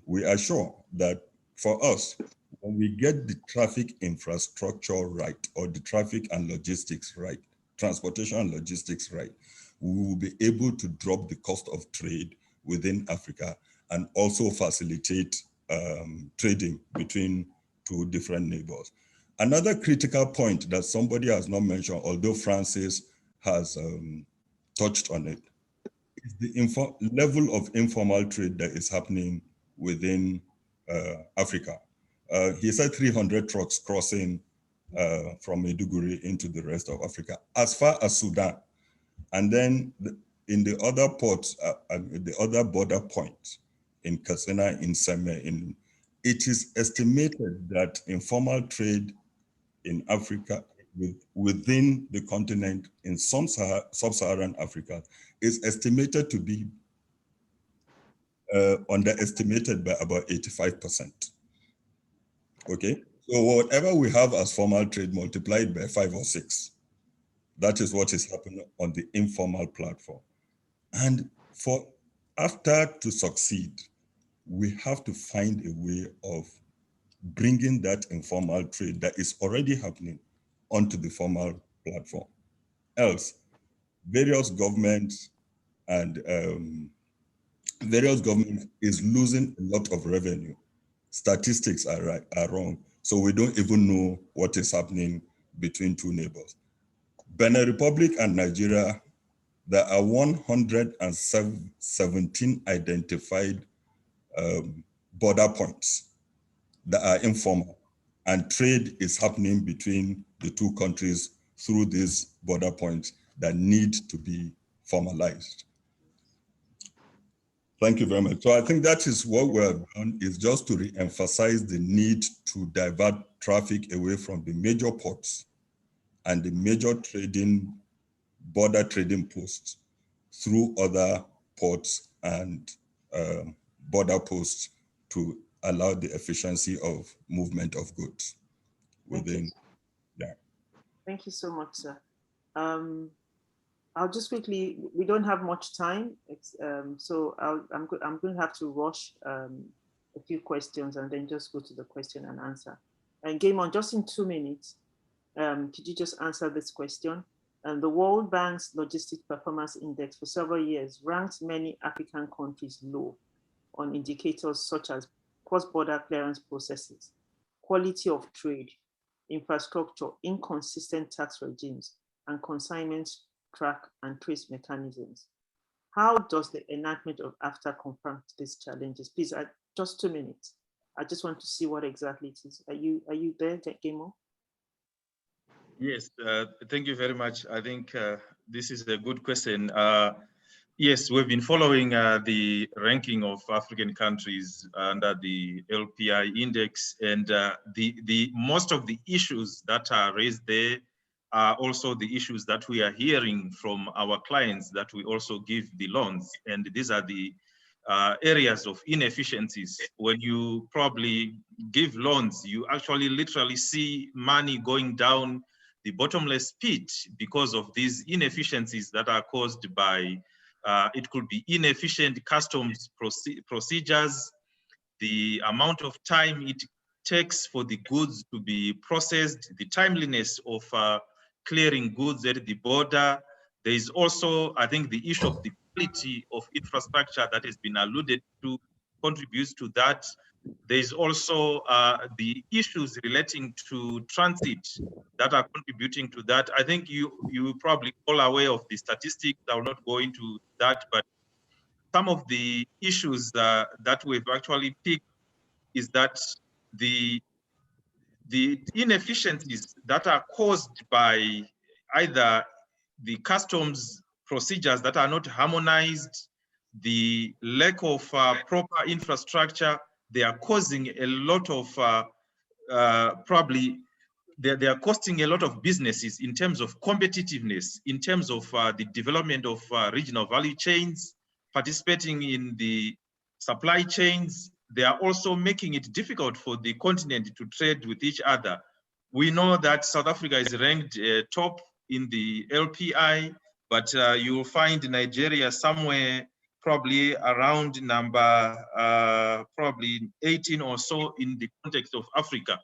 we are sure that for us, when we get the traffic infrastructure right, or the traffic and logistics right, transportation and logistics right, we will be able to drop the cost of trade within Africa and also facilitate trading between two different neighbors. Another critical point that somebody has not mentioned, although Francis has touched on it, is the level of informal trade that is happening within Africa. He said 300 trucks crossing from Maiduguri into the rest of Africa, as far as Sudan. And then in the other ports, the other border points in Katsina, in Seme, it is estimated that informal trade in Africa, within the continent, in some sub-Saharan Africa, is estimated to be underestimated by about 85%. Okay, so whatever we have as formal trade multiplied by 5 or 6, that is what is happening on the informal platform. And for AfCFTA to succeed, we have to find a way of bringing that informal trade that is already happening onto the formal platform. Else, various governments is losing a lot of revenue. Statistics are wrong, so we don't even know what is happening between two neighbors. Benin Republic and Nigeria, there are 117 identified border points that are informal, and trade is happening between the two countries through these border points that need to be formalized. Thank you very much. So I think that is what we have done, is just to re-emphasize the need to divert traffic away from the major ports and the major border trading posts through other ports and border posts to allow the efficiency of movement of goods within. Yeah. Thank you so much, sir. I'll just quickly, we don't have much time, so I'm going to have to rush a few questions and then just go to the question and answer. And Gaimon, just in 2 minutes, could you just answer this question? And the World Bank's Logistics Performance Index for several years ranked many African countries low on indicators such as cross-border clearance processes, quality of trade, infrastructure, inconsistent tax regimes, and consignment track and trace mechanisms. How does the enactment of AfCFTA confront these challenges? Please, just 2 minutes. I just want to see what exactly it is. Are you there, Gaimon? Yes, thank you very much. I think this is a good question. Yes, we've been following the ranking of African countries under the LPI index, and the most of the issues that are raised there are also the issues that we are hearing from our clients that we also give the loans, and these are the areas of inefficiencies. When you probably give loans, you actually literally see money going down the bottomless pit because of these inefficiencies that are caused by, it could be inefficient customs procedures, the amount of time it takes for the goods to be processed, the timeliness of clearing goods at the border. There is also, I think, the issue of the quality of infrastructure that has been alluded to contributes to that. There is also the issues relating to transit that are contributing to that. I think you probably all aware of the statistics. I will not go into that, but some of the issues that we've actually picked is that the inefficiencies that are caused by either the customs procedures that are not harmonized, the lack of proper infrastructure, they are causing a lot of probably they are costing a lot of businesses in terms of competitiveness, in terms of the development of regional value chains, participating in the supply chains. They are also making it difficult for the continent to trade with each other. We know that South Africa is ranked top in the LPI, but you will find Nigeria somewhere probably around number probably 18 or so in the context of Africa.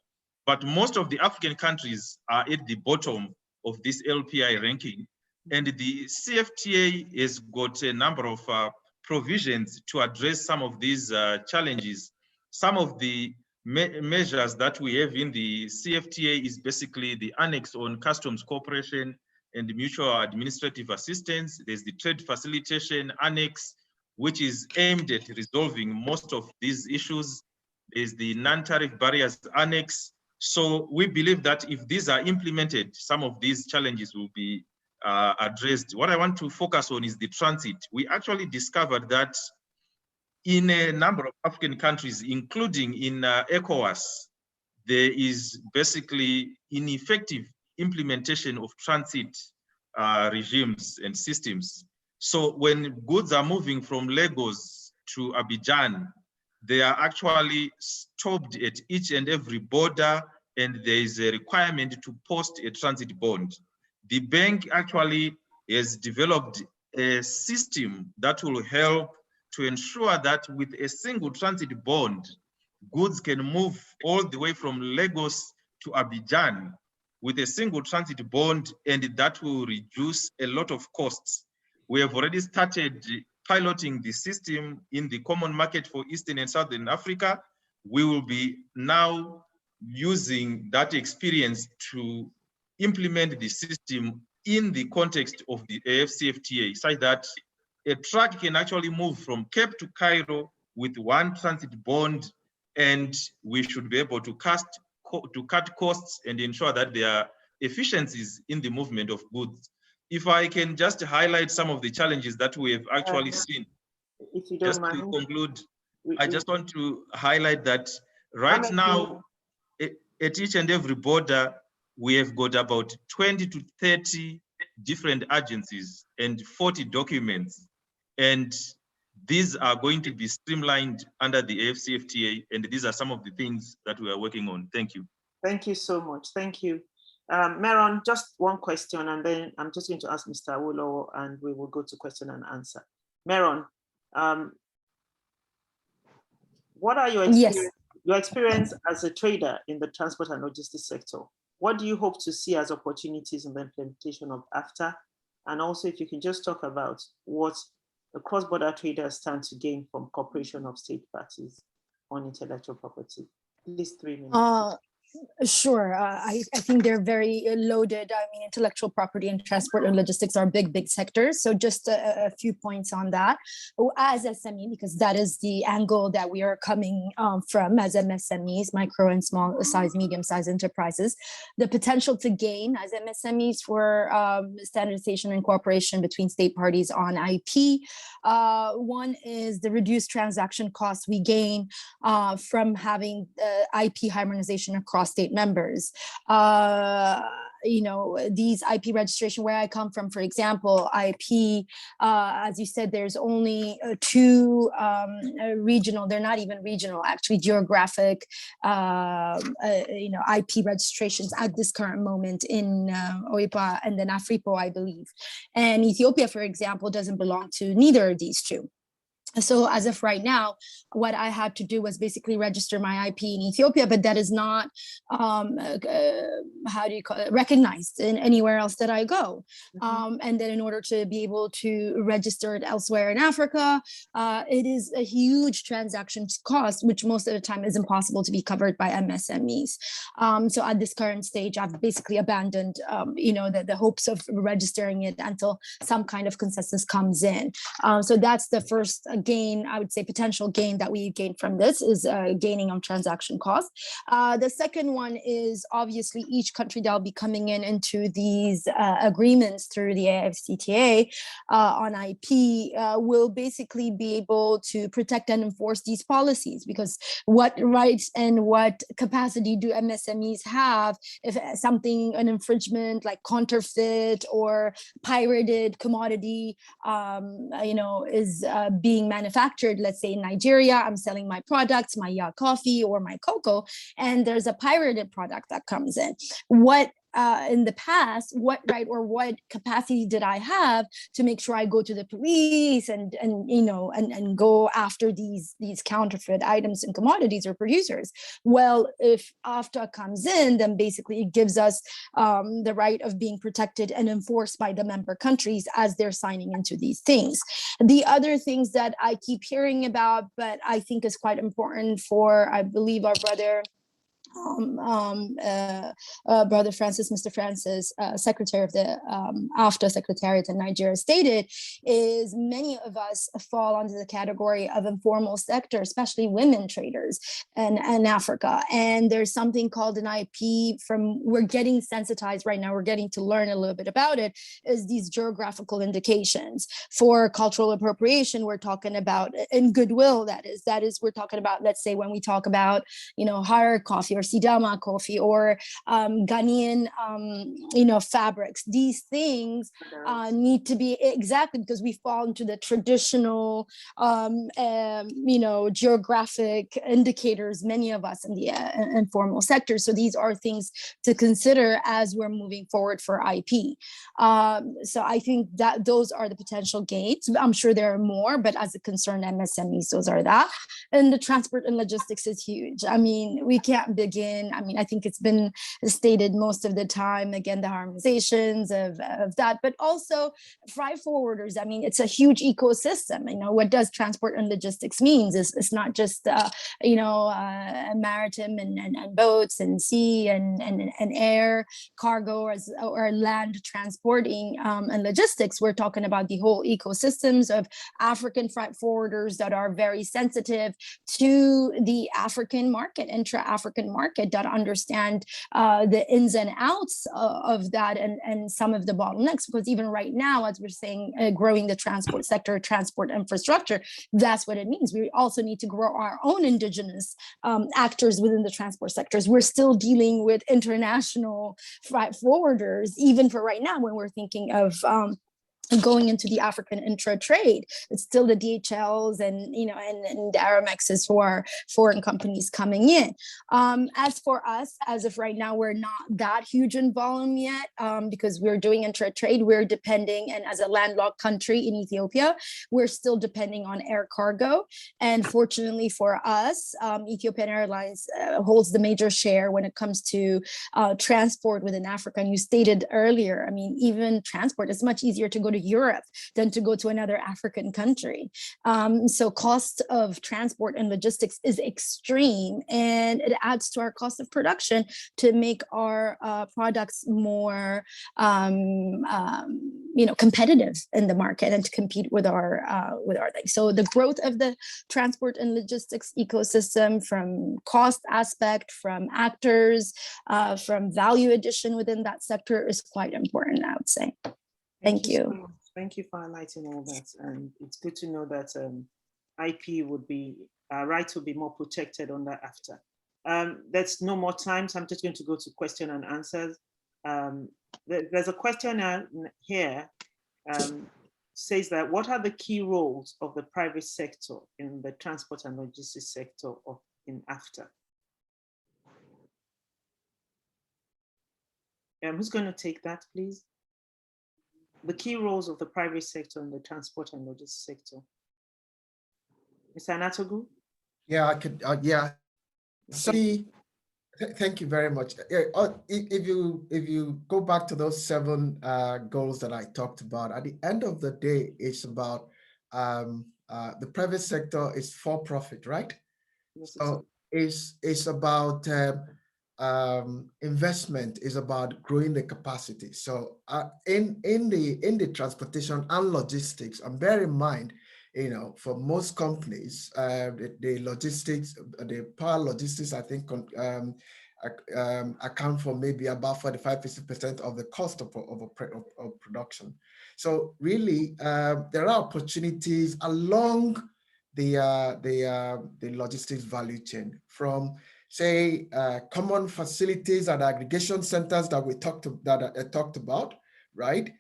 But most of the African countries are at the bottom of this LPI ranking. And the CFTA has got a number of provisions to address some of these challenges. Some of the measures that we have in the CFTA is basically the annex on customs cooperation and mutual administrative assistance. There's the trade facilitation annex, which is aimed at resolving most of these issues. There's the non-tariff barriers annex. So we believe that if these are implemented, some of these challenges will be addressed. What I want to focus on is the transit. We actually discovered that in a number of African countries, including in ECOWAS, there is basically ineffective implementation of transit regimes and systems. So when goods are moving from Lagos to Abidjan, they are actually stopped at each and every border, and there is a requirement to post a transit bond. The bank actually has developed a system that will help to ensure that with a single transit bond, goods can move all the way from Lagos to Abidjan with a single transit bond, and that will reduce a lot of costs. We have already started piloting the system in the common market for Eastern and Southern Africa. We will be now using that experience to implement the system in the context of the AfCFTA, such that a truck can actually move from Cape to Cairo with one transit bond, and we should be able to cut costs and ensure that there are efficiencies in the movement of goods. If I can just highlight some of the challenges that we have actually seen. If you don't just mind. to conclude, I just want to highlight that right now, at each and every border, we have got about 20 to 30 different agencies and 40 documents. And these are going to be streamlined under the AfCFTA. And these are some of the things that we are working on. Thank you. Thank you so much. Thank you. Meron, just one question, and then I'm just going to ask Mr. Awolowo, and we will go to question and answer. Meron, what are your experience as a trader in the transport and logistics sector? What do you hope to see as opportunities in the implementation of AfTA? And also, if you can just talk about what the cross-border traders stand to gain from cooperation of state parties on intellectual property. Please, 3 minutes. Sure. I think they're very loaded. I mean, intellectual property and transport and logistics are big sectors. So just a few points on that. As SME, because that is the angle that we are coming from as MSMEs, micro and small size, medium size enterprises, the potential to gain as MSMEs for standardization and cooperation between state parties on IP. One is the reduced transaction costs we gain from having IP harmonization across state members. These IP registration, where I come from, for example, IP, as you said, there's only 2 regional, they're not even regional, actually geographic, IP registrations at this current moment in OIPA and then AFRIPO, I believe. And Ethiopia, for example, doesn't belong to neither of these 2. So as of right now, what I had to do was basically register my IP in Ethiopia, but that is not, recognized in anywhere else that I go. And then in order to be able to register it elsewhere in Africa, it is a huge transaction cost, which most of the time is impossible to be covered by MSMEs. So at this current stage, I've basically abandoned, the hopes of registering it until some kind of consensus comes in. So that's the first gain, I would say, potential gain that we gain from this is gaining on transaction costs. The second one is obviously each country that will be coming into these agreements through the AfCFTA on IP will basically be able to protect and enforce these policies, because what rights and what capacity do MSMEs have if something, an infringement like counterfeit or pirated commodity, is being manufactured, let's say in Nigeria, I'm selling my products, my coffee or my cocoa, and there's a pirated product that comes in. What in the past, what right or what capacity did I have to make sure I go to the police and go after these counterfeit items and commodities or producers? Well, if AfTA comes in, then basically it gives us the right of being protected and enforced by the member countries as they're signing into these things. The other things that I keep hearing about, but I think is quite important for, I believe, our brother Brother Francis, Mr. Francis, Secretary of the AfTA Secretariat in Nigeria, stated, is many of us fall under the category of informal sector, especially women traders in Africa. And there's something called an IP we're getting sensitized right now, we're getting to learn a little bit about it, is these geographical indications. For cultural appropriation, we're talking about, in goodwill, that is, we're talking about, let's say when we talk about, Harar coffee or Sidama coffee or Ghanaian, fabrics. These things need to be exactly because we fall into the traditional, geographic indicators, many of us in the informal sector. So these are things to consider as we're moving forward for IP. So I think that those are the potential gains. I'm sure there are more, but as it concerns MSMEs, those are that. And the transport and logistics is huge. I mean, we can't begin. I mean, I think it's been stated most of the time, again, the harmonizations of that, but also freight forwarders. I mean, it's a huge ecosystem. What does transport and logistics means? It's not just, maritime and boats and sea and air cargo or land transporting and logistics. We're talking about the whole ecosystems of African freight forwarders that are very sensitive to the African market, intra-African market, that understand the ins and outs of that and some of the bottlenecks, because even right now, as we're saying, growing the transport sector, transport infrastructure, that's what it means. We also need to grow our own indigenous actors within the transport sectors. We're still dealing with international freight forwarders, even for right now, when we're thinking of going into the African intra-trade. It's still the DHLs and the Aramexes who are foreign companies coming in. As for us, as of right now, we're not that huge in volume yet because we're doing intra-trade. We're depending, and as a landlocked country in Ethiopia, we're still depending on air cargo. And fortunately for us, Ethiopian Airlines holds the major share when it comes to transport within Africa. And you stated earlier, I mean, even transport, it's much easier to go to Europe than to go to another African country. So cost of transport and logistics is extreme, and it adds to our cost of production to make our products more competitive in the market and to compete with our things. So the growth of the transport and logistics ecosystem, from cost aspect, from actors, from value addition within that sector, is quite important, I would say. Thank you. So much. Thank you for highlighting all that. And it's good to know that IP would be, rights will be more protected under AfTA. There's no more time, so I'm just going to go to question and answers. There's a question here, says that, what are the key roles of the private sector in the transport and logistics sector in AfTA? Who's going to take that, please? The key roles of the private sector in the transport and logistics sector. Mr. Anatogu? Yeah, I could, yeah. So, thank you very much. If you go back to those 7 goals that I talked about, at the end of the day, it's about the private sector is for profit, right? Yes, so it's about investment, is about growing the capacity. So in the transportation and logistics, and bear in mind, for most companies, the logistics, the power logistics, I think account for maybe about 45–50% of the cost of production. So really, there are opportunities along the logistics value chain, from say common facilities and aggregation centers that we talked about, right?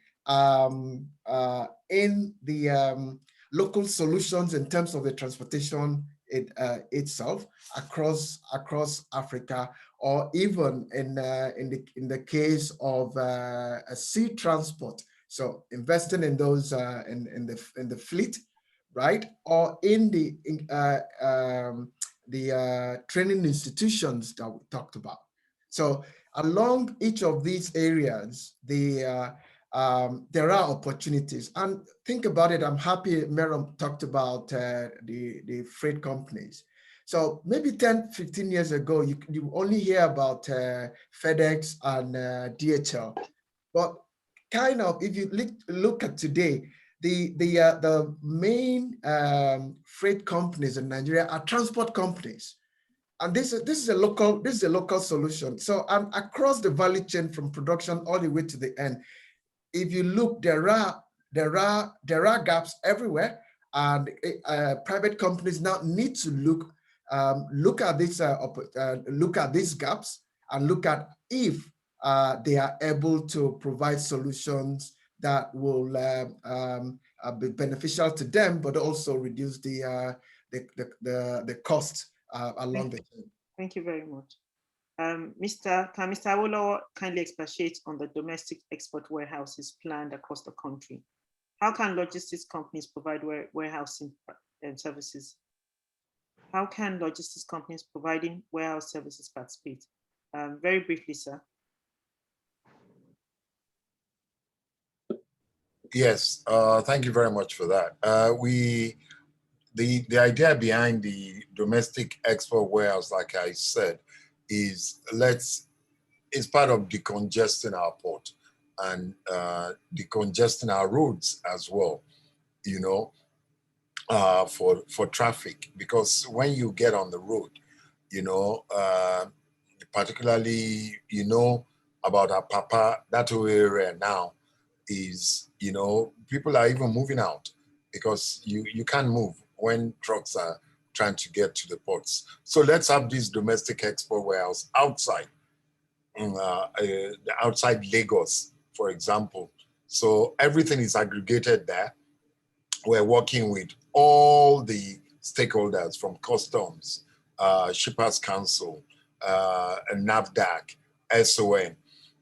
In the local solutions in terms of the transportation itself across Africa, or even in the case of a sea transport. So investing in those in the fleet, right, or in the training institutions that we talked about. So along each of these areas, there are opportunities. And think about it, I'm happy Merom talked about the freight companies. So maybe 10, 15 years ago, you only hear about FedEx and DHL. But kind of, if you look at today, the main freight companies in Nigeria are transport companies. And this is a local solution. So across the value chain from production all the way to the end, if you look, there are gaps everywhere, and private companies now need to look at these gaps and look at if they are able to provide solutions that will be beneficial to them, but also reduce the cost along the chain. Thank you very much. Mr. Awolowo kindly expatiate on the domestic export warehouses planned across the country. How can logistics companies provide warehousing services? How can logistics companies providing warehouse services participate? Very briefly, sir. Yes, thank you very much for that. The idea behind the domestic export warehouse, like I said, is it's part of decongesting our port and decongesting our roads as well, you know, for traffic. Because when you get on the road, you know, particularly, you know, about our Papa, that whole area now is, you know, people are even moving out because you can't move when trucks are trying to get to the ports. So let's have this domestic export warehouse outside, outside Lagos, for example. So everything is aggregated there. We're working with all the stakeholders from customs, Shippers Council, NAFDAC, SON.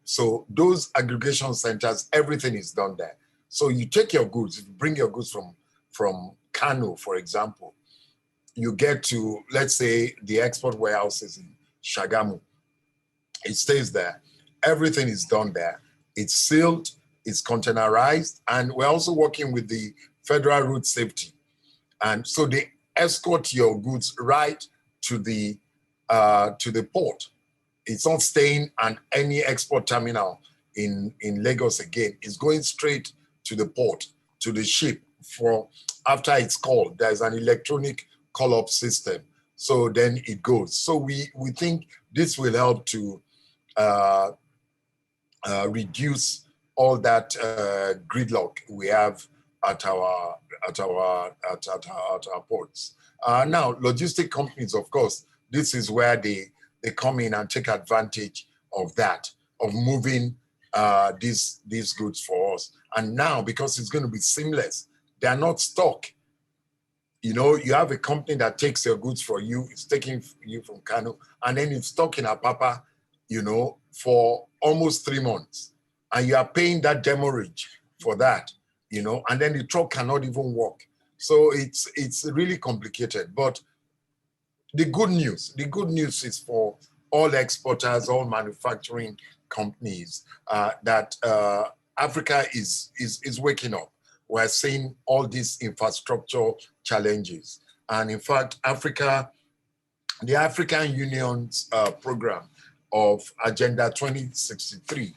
So those aggregation centers, everything is done there. So you take your goods, if you bring your goods from Kano, for example, you get to, let's say, the export warehouses in Shagamu. It stays there. Everything is done there. It's sealed, it's containerized, and we're also working with the Federal Road Safety. And so they escort your goods right to the port. It's not staying at any export terminal in Lagos again. It's going straight to the port, to the ship. For after it's called, there's an electronic call-up system. So then it goes. So we think this will help to reduce all that gridlock we have at our ports. Now, logistic companies, of course, this is where they come in and take advantage of that, of moving these goods for us. And now, because it's going to be seamless, they are not stuck. You know, you have a company that takes your goods for you, it's taking you from Kano, and then it's stuck in Apapa, you know, for almost 3 months. And you are paying that demurrage for that, you know, and then the truck cannot even walk. So it's really complicated. But the good news is for all exporters, all manufacturing companies, that Africa is waking up. We're seeing all these infrastructure challenges. And in fact, the African Union's program of Agenda 2063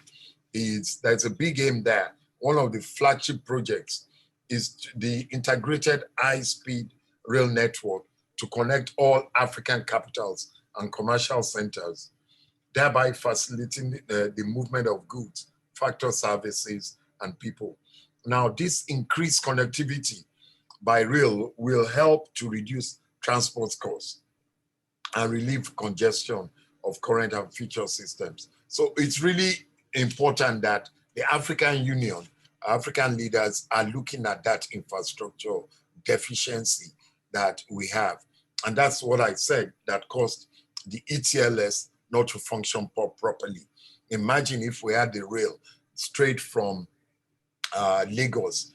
there's a big aim there. One of the flagship projects is the integrated high-speed rail network to connect all African capitals and commercial centers, thereby facilitating the movement of goods, factor services, and people. Now, this increased connectivity by rail will help to reduce transport costs and relieve congestion of current and future systems. So it's really important that the African Union, African leaders are looking at that infrastructure deficiency that we have. And that's what I said that caused the ETLS not to function properly. Imagine if we had the rail straight from Lagos,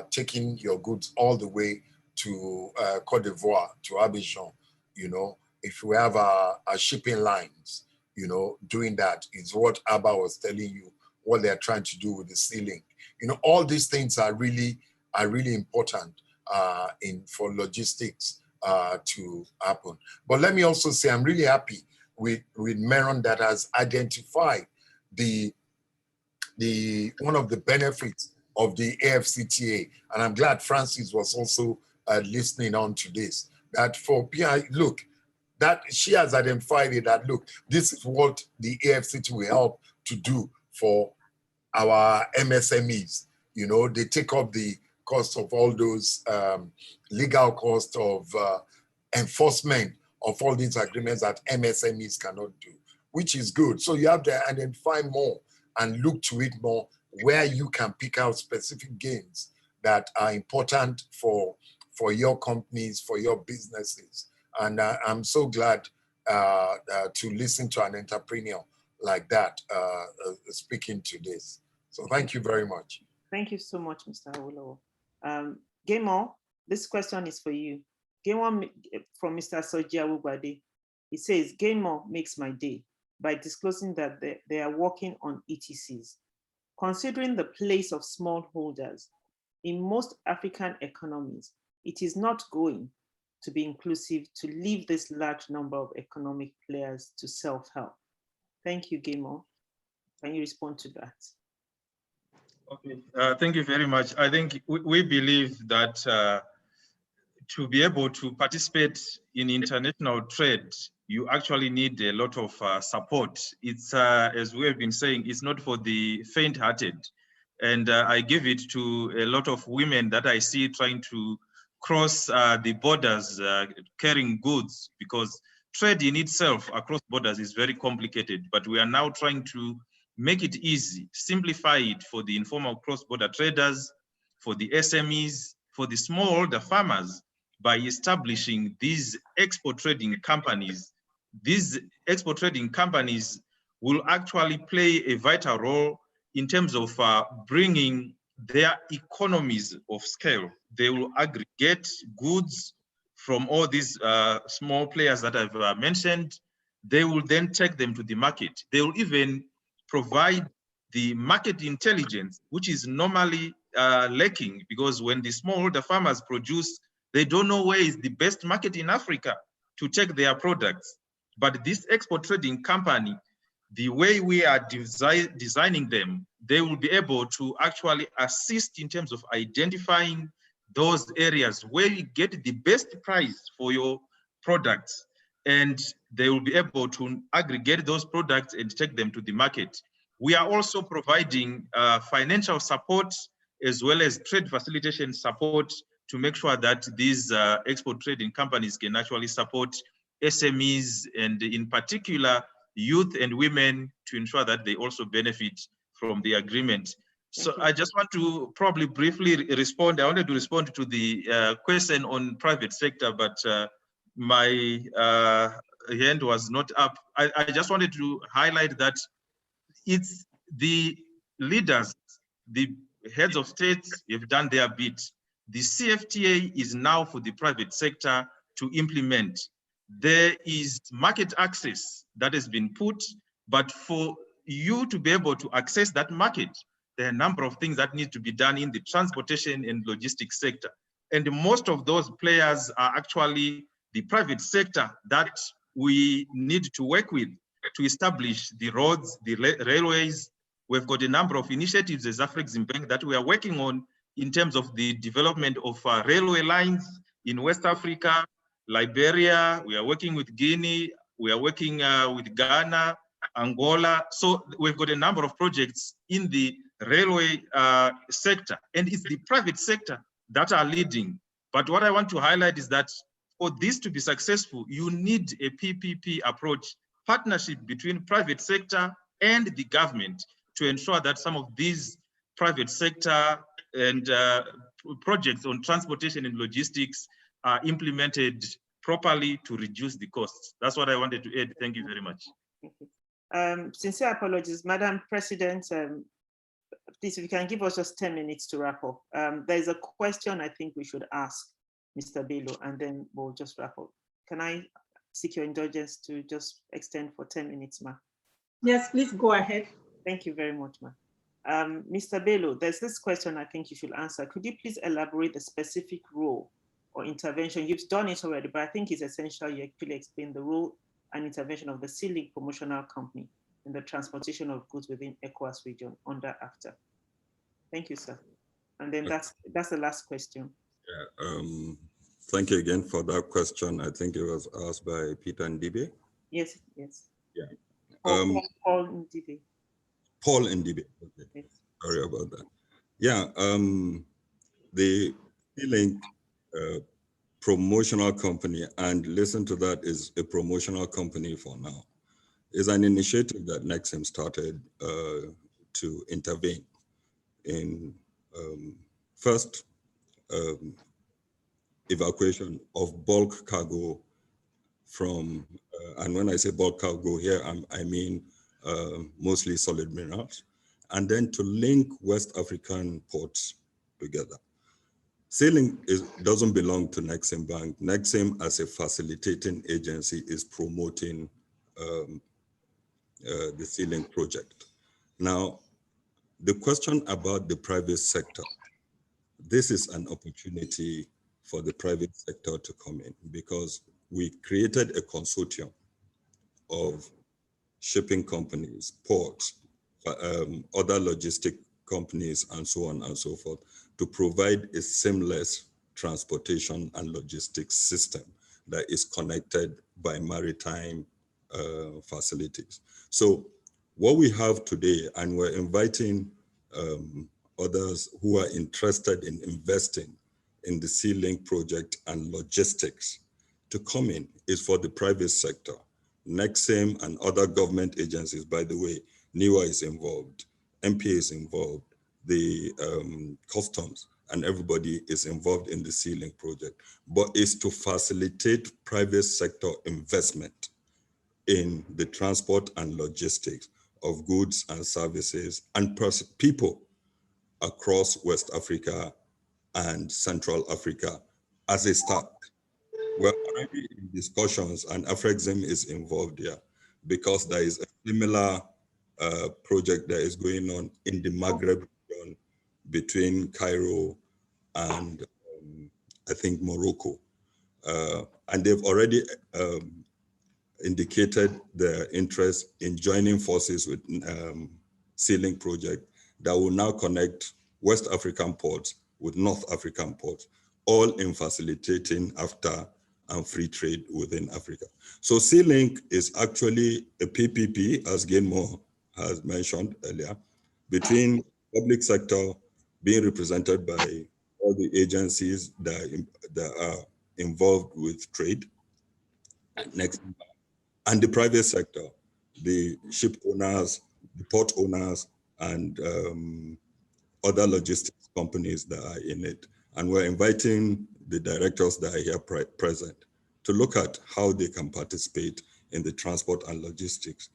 taking your goods all the way to Cote d'Ivoire, to Abidjan, you know, if we have our shipping lines, you know, doing that is what Abba was telling you, what they're trying to do with the ceiling. You know, all these things are really important for logistics to happen. But let me also say, I'm really happy with Meron that has identified one of the benefits of the AfCFTA, and I'm glad Francis was also listening on to this. That for PI, look, that she has identified it. That look, this is what the AfCFTA will help to do for our MSMEs. You know, they take up the cost of all those legal costs of enforcement of all these agreements that MSMEs cannot do, which is good. So you have to identify more and look to it more where you can pick out specific gains that are important for your companies, for your businesses. And I'm so glad to listen to an entrepreneur like that speaking to this. So thank you very much. Thank you so much, Mr. Awolowo. Gaymon, this question is for you. Gaymon from Mr. Soji Awubade. He says, Gaymon makes my day by disclosing that they are working on ETCs. Considering the place of smallholders in most African economies, it is not going to be inclusive to leave this large number of economic players to self-help. Thank you, Gaymon. Can you respond to that? Okay, thank you very much. I think we believe that to be able to participate in international trade, you actually need a lot of support. It's, as we have been saying, it's not for the faint-hearted. And I give it to a lot of women that I see trying to cross the borders carrying goods, because trade in itself across borders is very complicated, but we are now trying to make it easy, simplify it for the informal cross-border traders, for the SMEs, for the smallholder farmers, by establishing these export trading companies. These export trading companies will actually play a vital role in terms of bringing their economies of scale. They will aggregate goods from all these small players that I've mentioned. They will then take them to the market. They will even provide the market intelligence, which is normally lacking, because when the smallholder farmers produce, they don't know where is the best market in Africa to take their products. But this export trading company, the way we are designing them, they will be able to actually assist in terms of identifying those areas where you get the best price for your products. And they will be able to aggregate those products and take them to the market. We are also providing financial support as well as trade facilitation support to make sure that these export trading companies can actually support SMEs, and in particular, youth and women, to ensure that they also benefit from the agreement. So I just want to probably briefly respond. I wanted to respond to the question on private sector, but my hand was not up. I just wanted to highlight that it's the leaders, the heads of states have done their bit. The CFTA is now for the private sector to implement. There is market access that has been put, but for you to be able to access that market, there are a number of things that need to be done in the transportation and logistics sector. And most of those players are actually the private sector that we need to work with to establish the roads, the railways. We've got a number of initiatives as Afreximbank that we are working on in terms of the development of railway lines in West Africa, Liberia. We are working with Guinea. We are working with Ghana, Angola. So we've got a number of projects in the railway sector, and it's the private sector that are leading. But what I want to highlight is that for this to be successful, you need a PPP approach, partnership between private sector and the government, to ensure that some of these private sector and projects on transportation and logistics are implemented properly to reduce the costs. That's what I wanted to add. Thank you very much. Sincere apologies, Madam President. Please, if you can give us just 10 minutes to wrap up. There's a question I think we should ask Mr. Bello, and then we'll just wrap up. Can I seek your indulgence to just extend for 10 minutes, ma'am? Yes, please go ahead. Thank you very much, ma'am. Mr. Bello, there's this question I think you should answer. Could you please elaborate the specific role or intervention? You've done it already, but I think it's essential you actually explain the role and intervention of the Sea-Link Promotional Company in the transportation of goods within ECOWAS region under AfCFTA. Thank you, sir. And then that's the last question. Yeah, thank you again for that question. I think it was asked by Peter Ndibe. Yes, yes. Yeah. Paul Ndibe. Paul Ndibe. Okay. Yes. Sorry about that. Yeah, the Sea-Link promotional company, and listen to that, is a promotional company for now, is an initiative that Nexim started to intervene in first evacuation of bulk cargo from, and when I say bulk cargo here, I mean mostly solid minerals, and then to link West African ports together. Sea-Link doesn't belong to Nexim Bank. Nexim, as a facilitating agency, is promoting the Sea-Link project. Now, the question about the private sector, this is an opportunity for the private sector to come in, because we created a consortium of shipping companies, ports, other logistic companies, and so on and so forth, to provide a seamless transportation and logistics system that is connected by maritime facilities. So what we have today, and we're inviting others who are interested in investing in the Sea-Link project and logistics to come in, is for the private sector. Nexim and other government agencies, by the way, NIWA is involved, MPA is involved, the customs, and everybody is involved in the Sea-Link project, but it's to facilitate private sector investment in the transport and logistics of goods and services and people across West Africa and Central Africa as a start. We're already in discussions, and AfrExim is involved here, because there is a similar project that is going on in the Maghreb region between Cairo and I think Morocco. And they've already indicated their interest in joining forces with Sea-Link project that will now connect West African ports with North African ports, all in facilitating AfCFTA and free trade within Africa. So Sea-Link is actually a PPP, as Gainmore has mentioned earlier, between public sector being represented by all the agencies that are involved with trade, and the private sector, the ship owners, the port owners, and other logistics companies that are in it. And we're inviting the directors that are here present to look at how they can participate in the transport and logistics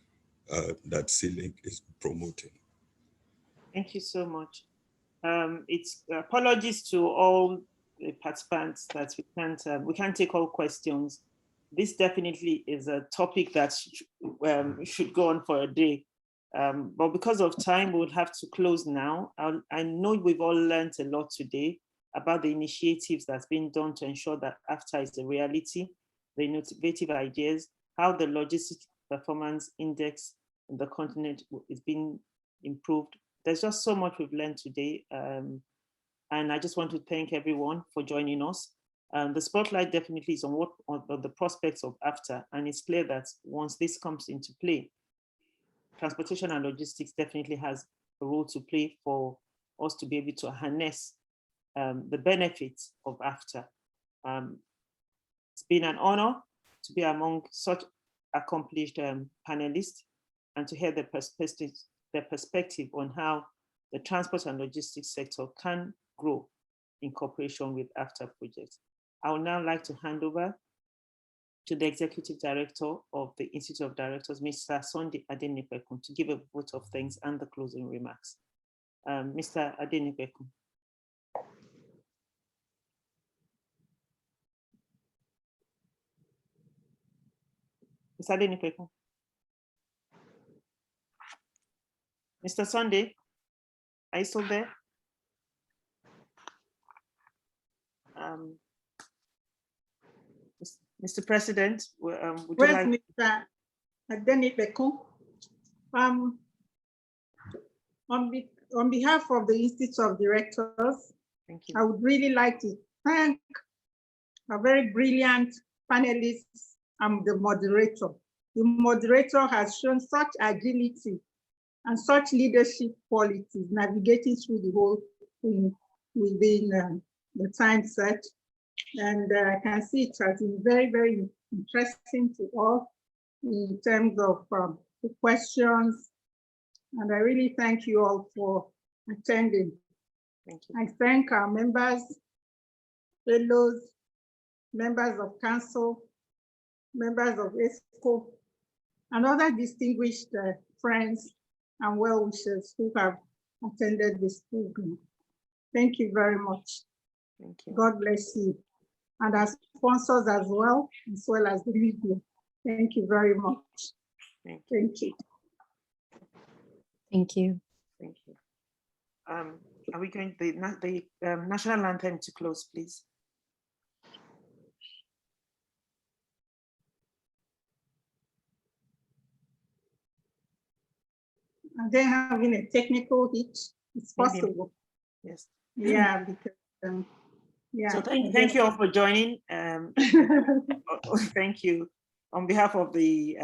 that Sea-Link is promoting. Thank you so much. It's apologies to all the participants that we can't take all questions. This definitely is a topic that should go on for a day. But because of time, we'll have to close now. I know we've all learned a lot today about the initiatives that's been done to ensure that AfCFTA is a reality, the innovative ideas, how the logistics performance index in the continent is being improved. There's just so much we've learned today. And I just want to thank everyone for joining us. The spotlight definitely is on the prospects of AfCFTA, and it's clear that once this comes into play, transportation and logistics definitely has a role to play for us to be able to harness the benefits of AfCFTA. It's been an honor to be among such accomplished panelists and to hear their perspective on how the transport and logistics sector can grow in cooperation with AfCFTA projects. I would now like to hand over to the Executive Director of the Institute of Directors, Mr. Sunday Adenipekun, to give a vote of thanks and the closing remarks. Mr. Adenipekun. Mr. Adenipekun. Mr. Sunday, are you still there? Mr. President, would you like? Mr. Adenipekun, on behalf of the Institute of Directors, Thank you. I would really like to thank our very brilliant panelists and the moderator. The moderator has shown such agility and such leadership qualities, navigating through the whole thing within the time set. And I can see it has been very, very interesting to all in terms of the questions. And I really thank you all for attending. Thank you. I thank our members, fellows, members of council, members of ESCO, and other distinguished friends and well-wishers who have attended this program. Thank you very much. Thank you. God bless you. And our sponsors as well as the media. Thank you very much. Thank you. Thank you. Thank you. Thank you. Are we going the national anthem to close, please? Are they having a technical hitch? It's Maybe. possible. Yes. Yeah, because yeah. So thank you all for joining. Thank you on behalf of the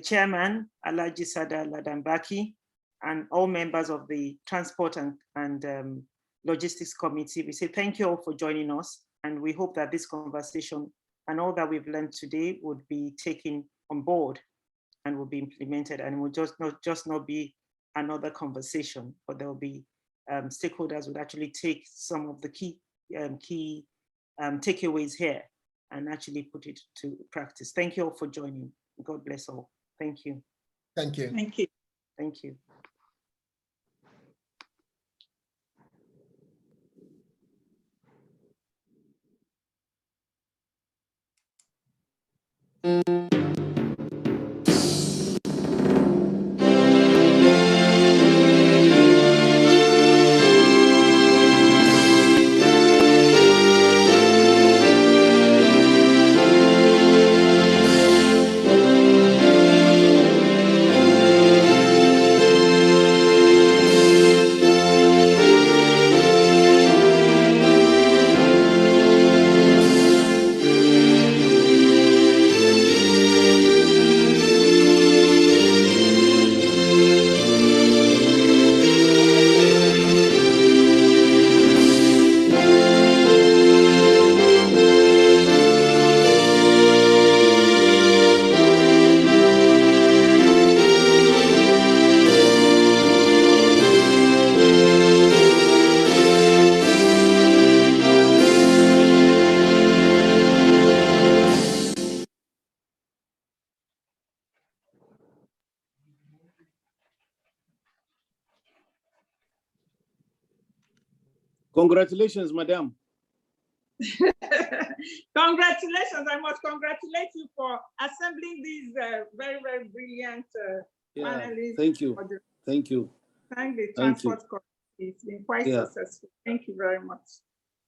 chairman, Alhaji Sada Ladambaki, and all members of the Transport and Logistics Committee. We say thank you all for joining us, and we hope that this conversation and all that we've learned today would be taken on board and will be implemented, and will just not be another conversation, but there will be stakeholders would actually take some of the key takeaways here and actually put it to practice. Thank you all for joining. God bless all. Thank you. Thank you. Thank you. Thank you. Congratulations, madam. Congratulations. I must congratulate you for assembling these very, very brilliant panelists. Thank you. Thank you. Thank the Transport Committee. It's been quite successful. Thank you very much.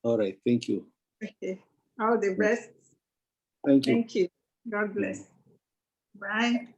All right. Thank you. Okay. All the best. Thank you. Thank you. God bless. Bye.